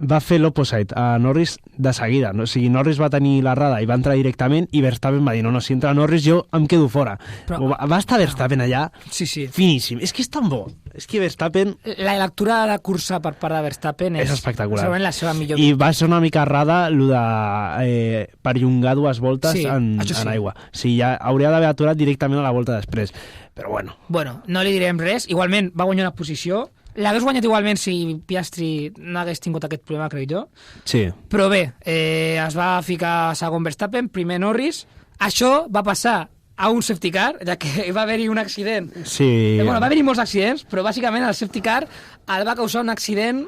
va fer l'opposite a Norris de seguida. O sigui, Norris va tenir l'errada i va entrar directament i Verstappen va dir, no, si entra Norris jo em quedo fora. Però va estar Verstappen allà finíssim. És que és tan bo. És que Verstappen... La lectura de la cursa per part de Verstappen és espectacular. Segurament la seva millor... I va ser una mica errada el de perllongar dues voltes en aigua. O sigui, ja hauria d'haver aturat directament a la volta després. Però bueno. Bueno, no li direm res. Igualment va guanyar una posició. L'hagués guanyat igualment si Piastri no hagués tingut aquest problema, crec jo. Sí. Però bé, es va ficar segon Verstappen, primer Norris. Això va passar a un safety car, ja que va haver-hi un accident. Sí. Bueno, va haver-hi molts accidents, però bàsicament el safety car el va causar un accident...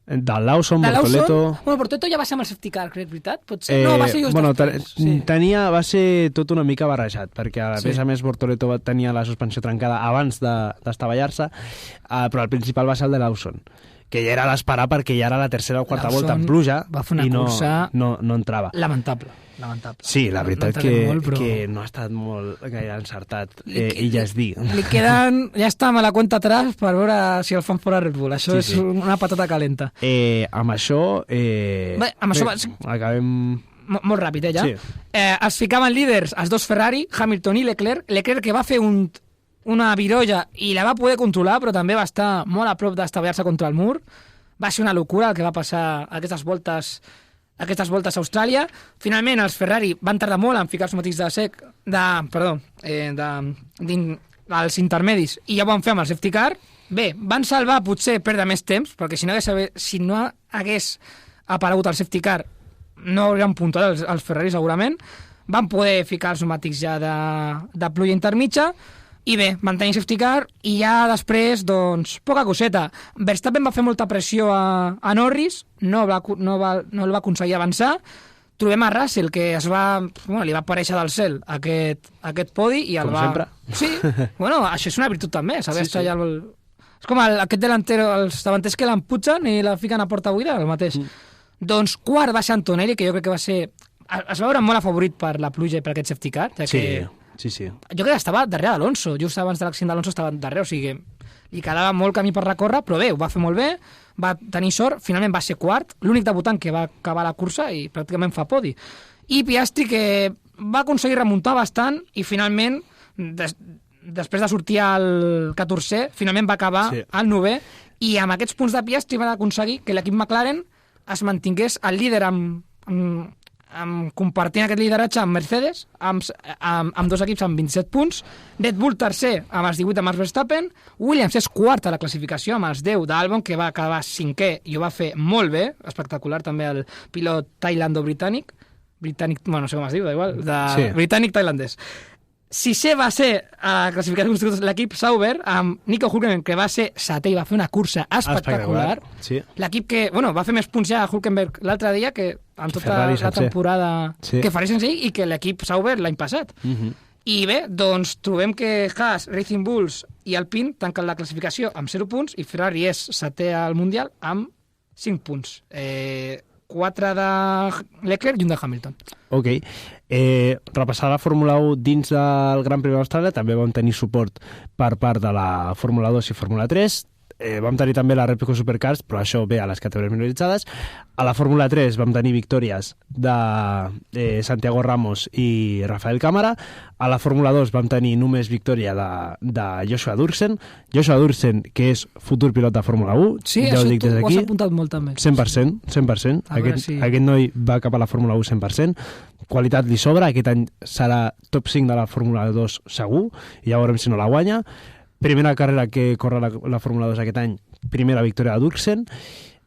De Lawson, Bortoleto... Bueno, Bortoleto ja va ser amb el safety car, crec, veritat? Potser... No, va ser just va ser tot una mica barrejat, perquè a més Bortoleto tenia la suspensió trencada abans d'estavellar-se, però el principal va ser el de Lawson, que ja era d'esperar perquè ja era la tercera o quarta volta en pluja i no entrava. Lamentable. Sí, la veritat que no ha estat molt gaire encertat, i ja es dir. Li queden... Ja estem a la cuenta atrás per veure si el fan fora Red Bull. Això és una patata calenta. Amb això... Bé, amb això... Acabem... Molt ràpid, ja. Es ficaven líders els dos Ferrari, Hamilton i Leclerc. Leclerc que va fer una virolla i la va poder controlar, però també va estar molt a prop d'estavellar-se contra el mur. Va ser una locura el que va passar aquestes voltes a Austràlia. Finalment, els Ferrari van tardar molt en ficar els pneumàtics als intermedis, i ja ho van fer amb el safety car. Bé, van salvar potser perdre més temps, perquè si no hagués aparegut el safety car no haurien puntuat els Ferrari segurament. Van poder ficar els pneumàtics ja de pluja intermitja, i bé, van tenir safety car, i ja després, doncs, poca coseta. Verstappen va fer molta pressió a Norris, no el va aconseguir avançar. Trobem a Russell, que li va aparèixer del cel aquest podi, i el va... sempre. Sí, bueno, això és una virtut també, saber estar allà... És com aquest delantero, els davanters que l'emputxen i la fiquen a porta buida, el mateix. Doncs quart va ser Antonelli, que jo crec que va ser... Es va veure molt afavorit per la pluja i per aquest safety car, ja que... Sí. Jo crec que estava darrere d'Alonso, just abans de l'accident d'Alonso estava darrere, o sigui que li quedava molt camí per recórrer, però bé, ho va fer molt bé, va tenir sort, finalment va ser quart, l'únic debutant que va acabar la cursa i pràcticament fa podi. I Piastri, que va aconseguir remuntar bastant i finalment, després de sortir al 14è, finalment va acabar al 9è, i amb aquests punts de Piastri va aconseguir que l'equip McLaren es mantingués el líder compartint aquest lideratge amb Mercedes, amb dos equips amb 27 punts, Red Bull tercer amb els 18 de Max Verstappen, Williams és quart a la classificació amb els 10 d'Albon, que va acabar cinquè i ho va fer molt bé, espectacular també el pilot tailando-britànic, bueno, no sé com es diu, igual, britànic-tailandès. Sisè va ser a la classificació de constructors l'equip Sauber, amb Nico Hülkenberg, que va ser setè i va fer una cursa espectacular. Sí. L'equip que, va fer més punts ja a Hülkenberg l'altre dia que en tota Ferrari la temporada que Ferrari sense ell, i que l'equip Sauber l'any passat. I bé, doncs trobem que Haas, Racing Bulls i Alpine tanquen la classificació amb 0 punts i Ferrari és setè al Mundial amb 5 punts. 4 de Leclerc i un de Hamilton. Ok. Repassar la Fórmula 1 dins del Gran Premi d'Austràlia, també vam tenir suport per part de la Fórmula 2 i Fórmula 3. Vam tenir també la Repco Supercars, però això ve a les categories minoritzades. A la Fórmula 3 vam tenir victòries de Santiago Ramos i Rafael Cámara. A la Fórmula 2 vam tenir només victòria de Joshua Dursen. Joshua Dursen, que és futur pilot de Fórmula 1. Sí, ja això tu ho has apuntat molt també. 100%. Aquest noi va cap a la Fórmula 1 100%. Qualitat li sobra. Aquest any serà top 5 de la Fórmula 2 segur, i ja veurem si no la guanya. Primera carrera que corre la Fórmula 2 aquest any, primera victòria de Durksen.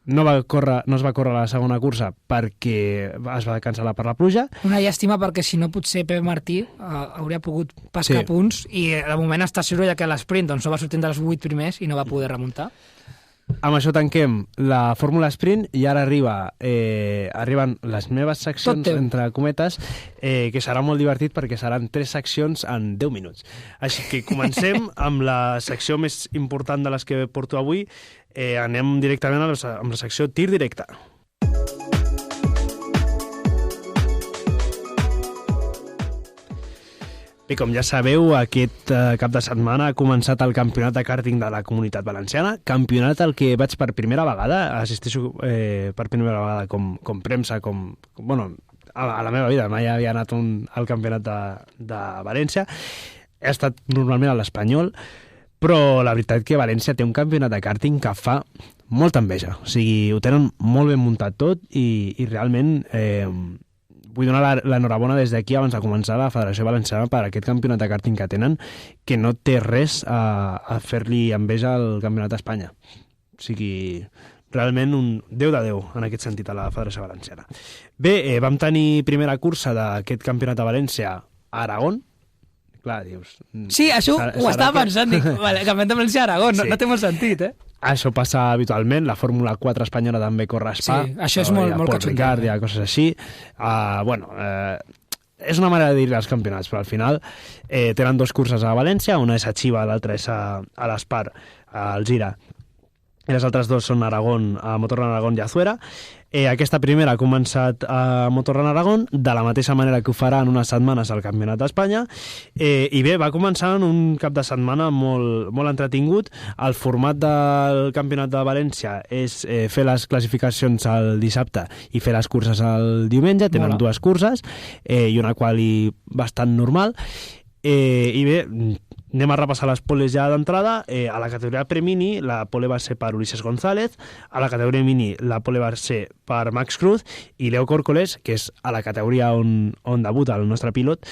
No es va córrer la segona cursa perquè es va cancel·lar per la pluja. Una llàstima, perquè si no potser Pep Martí hauria pogut pescar punts, i de moment està segur ja que a l'esprint no va sortint dels 8 primers i no va poder remuntar. Amb això tanquem la Fórmula Sprint i ara arriben les meves seccions, entre cometes, que serà molt divertit perquè seran 3 seccions en 10 minuts. Així que comencem amb la secció més important de les que porto avui. Anem directament amb la secció Tir Directe. Bé, com ja sabeu, aquest cap de setmana ha començat el campionat de kàrting de la Comunitat Valenciana, campionat al que vaig per primera vegada, assisteixo per primera vegada com premsa, a la meva vida, mai havia anat al campionat de València. He estat normalment a l'Espanyol, però la veritat que València té un campionat de kàrting que fa molta enveja. O sigui, ho tenen molt ben muntat tot i realment... vull donar l'enhorabona des d'aquí abans de començar a la Federació Valenciana per aquest campionat de kàrting que tenen, que no té res a fer-li enveja al campionat d'Espanya. O sigui, realment un 10 de 10 en aquest sentit a la Federació Valenciana. Bé, vam tenir primera cursa d'aquest campionat de València a Aragón. Clar, dius... Sí, això ho estava pensant, dic, campionat de València a Aragón, no té molt sentit, Això passa habitualment, la Fórmula 4 espanyola també corre a Spa. Sí, això és molt catxondent. Hi ha coses així. És una manera de dir als campionats, però al final tenen 2 curses a València, una és a Xiva, l'altra és a l'Espar, a Alzira, i les altres 2 són a Aragón, a Motorland Aragón i a Azuera. Aquesta primera ha començat a Motorland Aragón, de la mateixa manera que ho farà en unes setmanes al Campionat d'Espanya, i bé, va començar en un cap de setmana molt entretingut. El format del Campionat de València és fer les classificacions el dissabte i fer les curses el diumenge. Tenen 2 curses i una quali bastant normal. I bé, anem a repassar les poles ja d'entrada. A la categoria Premini la pole va ser per Ulises González, a la categoria Mini la pole va ser per Max Cruz, i Leo Córcoles, que és a la categoria on debuta el nostre pilot,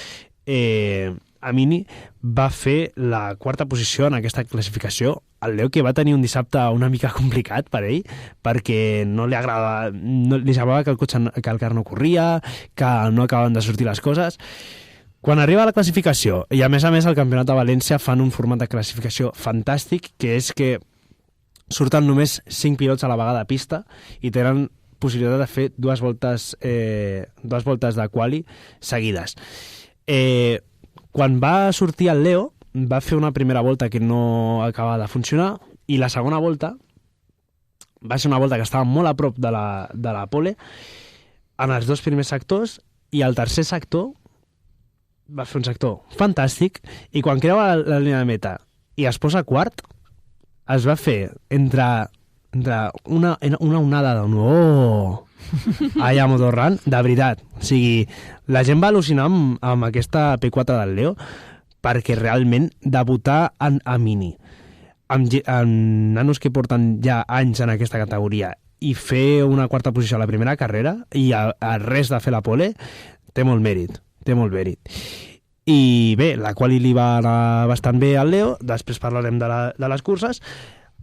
Amini va fer la quarta posició en aquesta classificació. El Leo, que va tenir un dissabte una mica complicat per ell, perquè no li agradava, li semblava que el car no corria, que no acabaven de sortir les coses. Quan arriba a la classificació, i a més el Campionat de València fan un format de classificació fantàstic, que és que surten només 5 pilots a la vegada a pista i tenen possibilitat de fer dues voltes de quali seguides. Quan va sortir el Leo, va fer una primera volta que no acabava de funcionar i la segona volta va ser una volta que estava molt a prop de la pole en els 2 primers sectors, i el tercer sector va fer un sector fantàstic, i quan creua la línia de meta i es posa quart, es va fer entre una onada de no allà a Motorrun, de veritat. O sigui, la gent va al·lucinar amb aquesta P4 del Leo, perquè realment debutar en Amini amb nanos que porten ja anys en aquesta categoria i fer una quarta posició a la primera carrera i a res de fer la pole, té molt mèrit. I bé, la qual li va anar bastant bé al Leo. Després parlarem de les curses.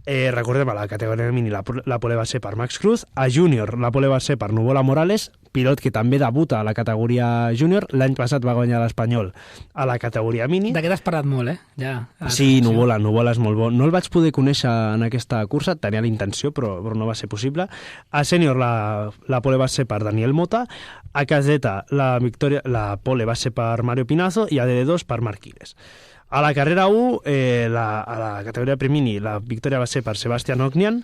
Recordem, a la categoria mini la pole va ser per Max Cruz, a júnior la pole va ser per Nuvola Morales, pilot que també debuta a la categoria júnior. L'any passat va guanyar l'Espanyol a la categoria mini. D'aquest has parlat molt, ja. Sí, Nuvola és molt bo. No el vaig poder conèixer en aquesta cursa, tenia la intenció, però no va ser possible. A sènior la pole va ser per Daniel Mota, a caseta la pole va ser per Mario Pinazo i a DD2 per Marc Quires. A la carrera 1, a la categoria Premini, la victòria va ser per Sebastián Ognian,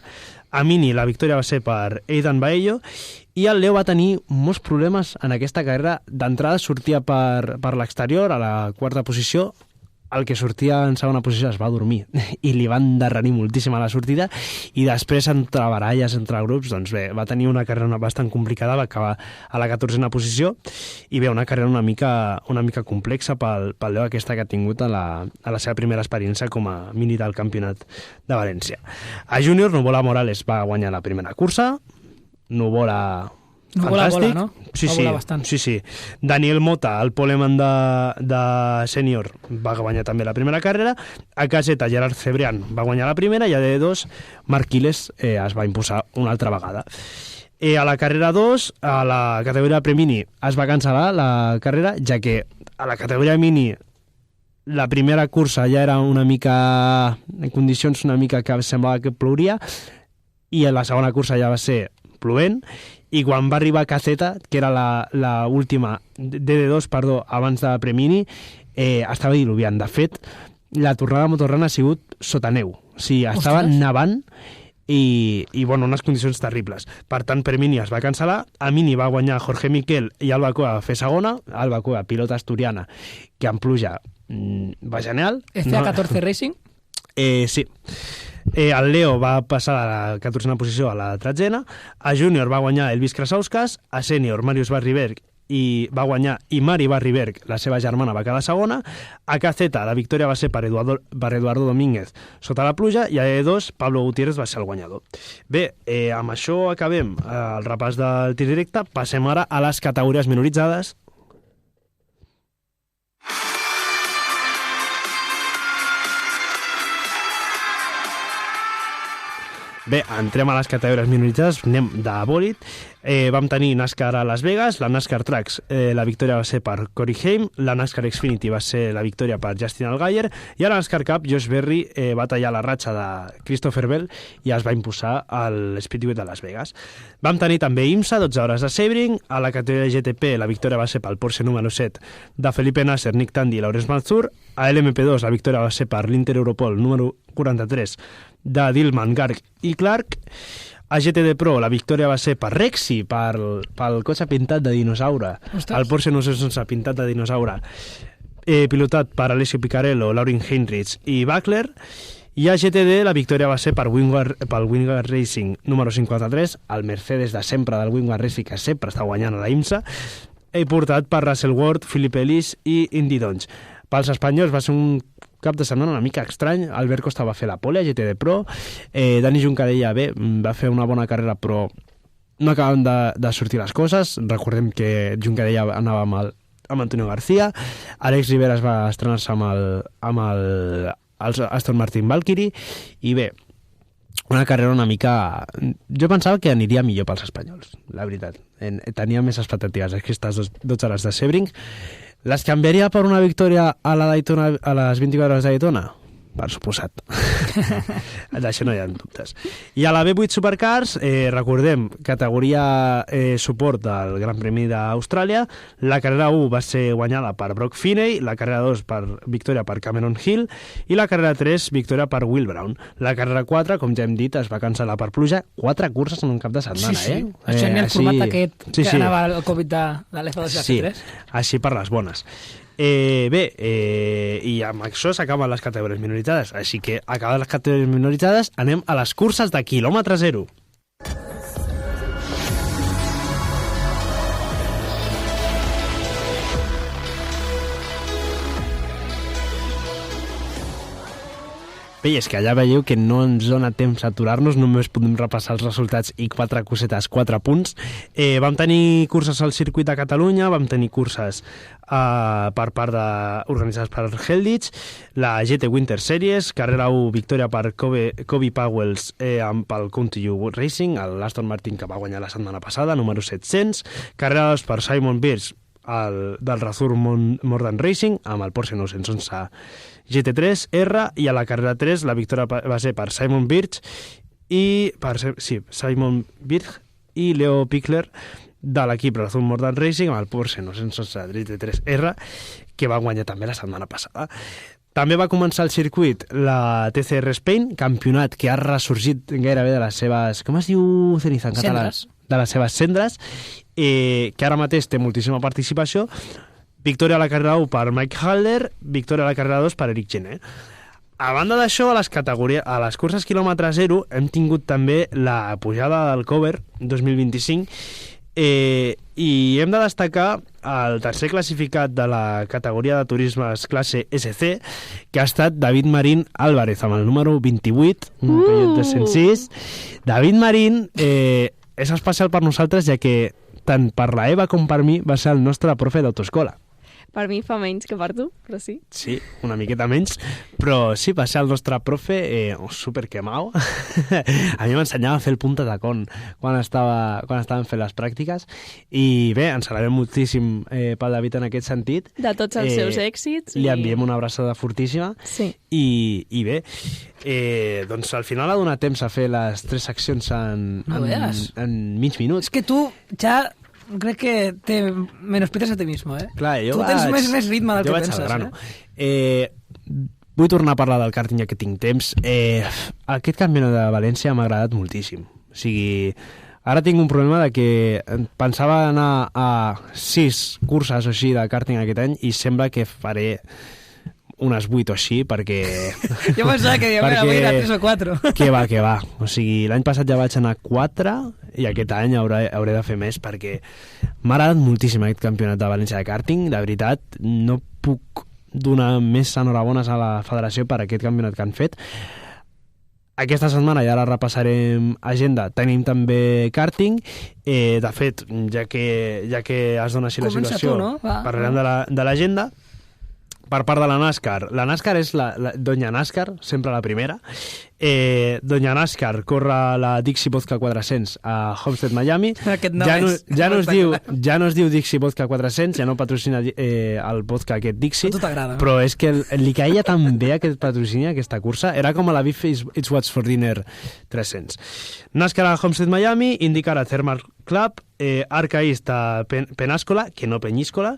a Mini la victòria va ser per Aidan Baello, i el Leo va tenir molts problemes en aquesta carrera. D'entrada sortia per l'exterior, a la quarta posició. El que sortia en segona posició es va dormir i li van endarrerir moltíssim a la sortida, i després, entre baralles, entre grups, doncs bé, va tenir una carrera bastant complicada, va acabar a la 14a posició, i bé, una carrera una mica complexa pel Leo, aquesta que ha tingut a la seva primera experiència com a mini del Campionat de València. A júnior, Nuvola Morales va guanyar la primera cursa. Nuvola fantàstic. Vola, no? Sí. Daniel Mota, el poleman de sènior, va guanyar també la primera carrera. A caseta, Gerard Cebrián va guanyar la primera, i a D2 Marc Quires es va imposar una altra vegada. A la carrera 2, a la categoria Premini, es va cancel·lar la carrera, ja que a la categoria Mini la primera cursa ja era una mica en condicions una mica que semblava que plouria, i a la segona cursa ja va ser plovent, i quan va arribar a caseta, que era la última DD2, abans de Premini, estava diluviant. De fet, la tornada a Motorrun ha sigut sota neu. O sigui, estava nevant i unes condicions terribles. Per tant, Premini es va cancel·lar. A Mini va guanyar Jorge Miquel i Alba Cueva a fer segona. Alba Cueva, pilota asturiana, que en pluja va genial. FA14 Racing? Sí. El Leo va passar a la 14a posició a la 13a. A júnior va guanyar Elvis Krasauskas. A sènior, Marius Barriberg va guanyar, i Mari Barriberg, la seva germana, va quedar segona. A caseta la victòria va ser per Eduardo Domínguez sota la pluja, i a E2 Pablo Gutiérrez va ser el guanyador. Bé, amb això acabem el repàs del tir directe. Passem ara a les categories minoritzades. Bé, entrem a les categories minoritzades, anem de bòlid. Vam tenir NASCAR a Las Vegas, la NASCAR Trucks, la victòria va ser per Corey Haim, la NASCAR Xfinity va ser la victòria per Justin Allgaier, i a la NASCAR Cup Josh Berry va tallar la ratxa de Christopher Bell i es va imposar al Speedway de Las Vegas. Vam tenir també IMSA, 12 hores de Sebring. A la categoria GTP la victòria va ser pel Porsche número 7 de Felipe Nasser, Nick Tandy i Laurence Mansour. A l'MP2 la victòria va ser per l'Inter Europol número 43 de Dillman, Garg i Clark. A GTD Pro la victòria va ser per Rexy, pel cotxe pintat de dinosaure. El Porsche 911 pintat de dinosaure, pilotat per Alessio Picarello, Laurin Heinrich i Buckler. I a GTD la victòria va ser pel Wingard Racing número 53, el Mercedes de sempre del Wingard Racing, que sempre està guanyant a la IMSA, portat per Russell Ward, Philippe Ellis i Indy Dodge. Pels espanyols va ser un cap de setmana una mica estrany. Albert Costa va fer la pole a GTD Pro, Dani Juncadella va fer una bona carrera, però no acaben de sortir les coses. Recordem que Juncadella anava amb Antonio García, Alex Rivera es va estrenar-se amb el Aston Martin Valkyrie, i bé, una carrera una mica... Jo pensava que aniria millor pels espanyols, la veritat. Tenia més expectatives aquestes 12 hores de Sebring. Les canviaria per una victòria a la Daytona, a les 24 hores de Daytona? Per suposat. D'això no hi ha dubtes. I a la B8 Supercars, recordem, categoria suport del Gran Premi d'Austràlia. La carrera 1 va ser guanyada per Brock Finney, la carrera 2 victòria per Cameron Hill i la carrera 3 victòria per Will Brown. La carrera 4, com ja hem dit, es va cancel·lar per pluja. 4 curses en un cap de setmana, sí. Això ni el format aquest que anava el Covid de l'F2 i sí, l'F3. Així per les bones. I amb això s'acaben les categories minoritzades, així que acabades les categories minoritzades anem a les curses de quilòmetre zero. Bé, és que allà veieu que no ens dona temps a aturar-nos, només podem repassar els resultats i 4 cosetes, 4 punts. Vam tenir curses al circuit de Catalunya, vam tenir curses per part organitzades per Heritage, la GT Winter Series, carrera 1, victòria per Kobe Powells pel Country Racing, l'Aston Martin que va guanyar la setmana passada, número 700, carrera 2 per Simon Bierce, del Razur Modern Racing, amb el Porsche 911 GT3R, i a la carrera 3 la victòria va ser per Simon Bierce i Leo Pickler de l'equip Razur Modern Racing amb el Porsche 911 GT3R, que va guanyar també la setmana passada. També va començar el circuit la TCR Spain, campionat que ha ressorgit gairebé de les seves... Com es diu ceniza en català? Cendres. De les seves cendres, que ara mateix té moltíssima participació. Victòria a la carrera 1 per Mike Halder, victòria a la carrera 2 per Eric Gené. A banda d'això, a les curses quilòmetre zero hem tingut també la pujada del Cover 2025, i hem de destacar el tercer classificat de la categoria de turismes classe SC, que ha estat David Marín Álvarez, amb el número 28, un Peugeot 206. David Marín és especial per nosaltres, ja que tant per la Eva com per mi va ser el nostre profe d'autoescola. Per mi fa menys que per tu, però sí. Sí, una miqueta menys, però sí, va ser el nostre profe superquemau. A mi m'ensenyava a fer el punta de con quan estàvem fent les pràctiques, i bé, ens celebrem moltíssim pel David en aquest sentit. De tots els seus èxits. Li enviem una abraçada fortíssima. Sí. I bé, doncs al final ha donat temps a fer les 3 seccions en mig minut. És que tu ja... crec que te menosprecies a ti mismo, Clar, tu tens més ritme del que penses. Vull tornar a parlar del karting ja que tinc temps. Aquest campionat de València m'ha agradat moltíssim. O sigui, ara tinc un problema de que pensava anar a 6 curses o així de karting aquest any i sembla que faré unes 8 o així, perquè... Jo pensava que avui era 3 o 4. Que va. O sigui, l'any passat ja vaig anar 4 i aquest any hauré de fer més, perquè m'ha agradat moltíssim aquest campionat de València de kàrting. De veritat, no puc donar més enhorabones a la federació per aquest campionat que han fet. Aquesta setmana, ja la repassarem agenda, tenim també kàrting. De fet, ja que es dona així la situació, tu, no? parlarem de l'agenda. Per part de la NASCAR. La NASCAR és la Doña NASCAR, sempre la primera. Doña NASCAR corre la Dixie Vodka 400 a Homestead, Miami. Ja no es diu Dixie Vodka 400, ja no patrocina el vodka aquest Dixie. A tu t'agrada. Però és que li caia tan bé aquest patrocini, aquesta cursa. Era com a la Beef It's What's for Dinner 300. NASCAR a Homestead, Miami, IndyCar a Thermal Club, Arca East a Penàscola, que no Penyíscola,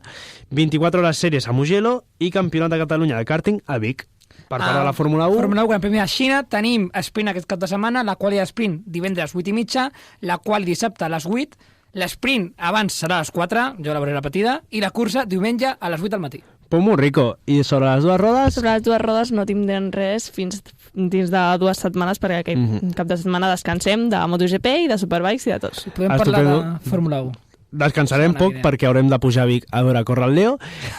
24 hores sèries a Mugello i Campionat de Catalunya de kàrting a Vic. Per part de la Fórmula 1... Fórmula 1, Gran Premi de Xina, tenim sprint aquest cap de setmana, la qual hi ha sprint divendres a les 8:30, la qual dissabte a les 8, l'esprint abans serà a les 4, jo la veuré repetida, i la cursa diumenge a les 8 del matí. Pues molt rico. I sobre les dues rodes? Sobre les dues rodes no tindrem res fins dins de 2 setmanes, perquè aquest cap de setmana descansem de MotoGP i de Superbikes i de tots. Podem parlar de Fórmula 1. Descansarem poc perquè haurem de pujar a Vic a veure córrer el Leo,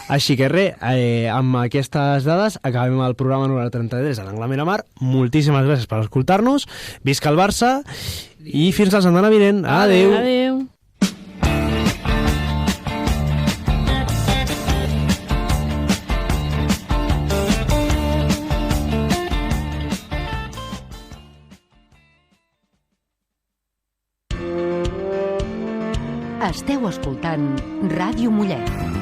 així que res, amb aquestes dades acabem el programa número 33 de l'Angle Miramar. Moltíssimes gràcies per escoltar-nos, visca el Barça i fins la setmana vinent. Adéu. Adéu. Esteu escoltant Ràdio Mollet.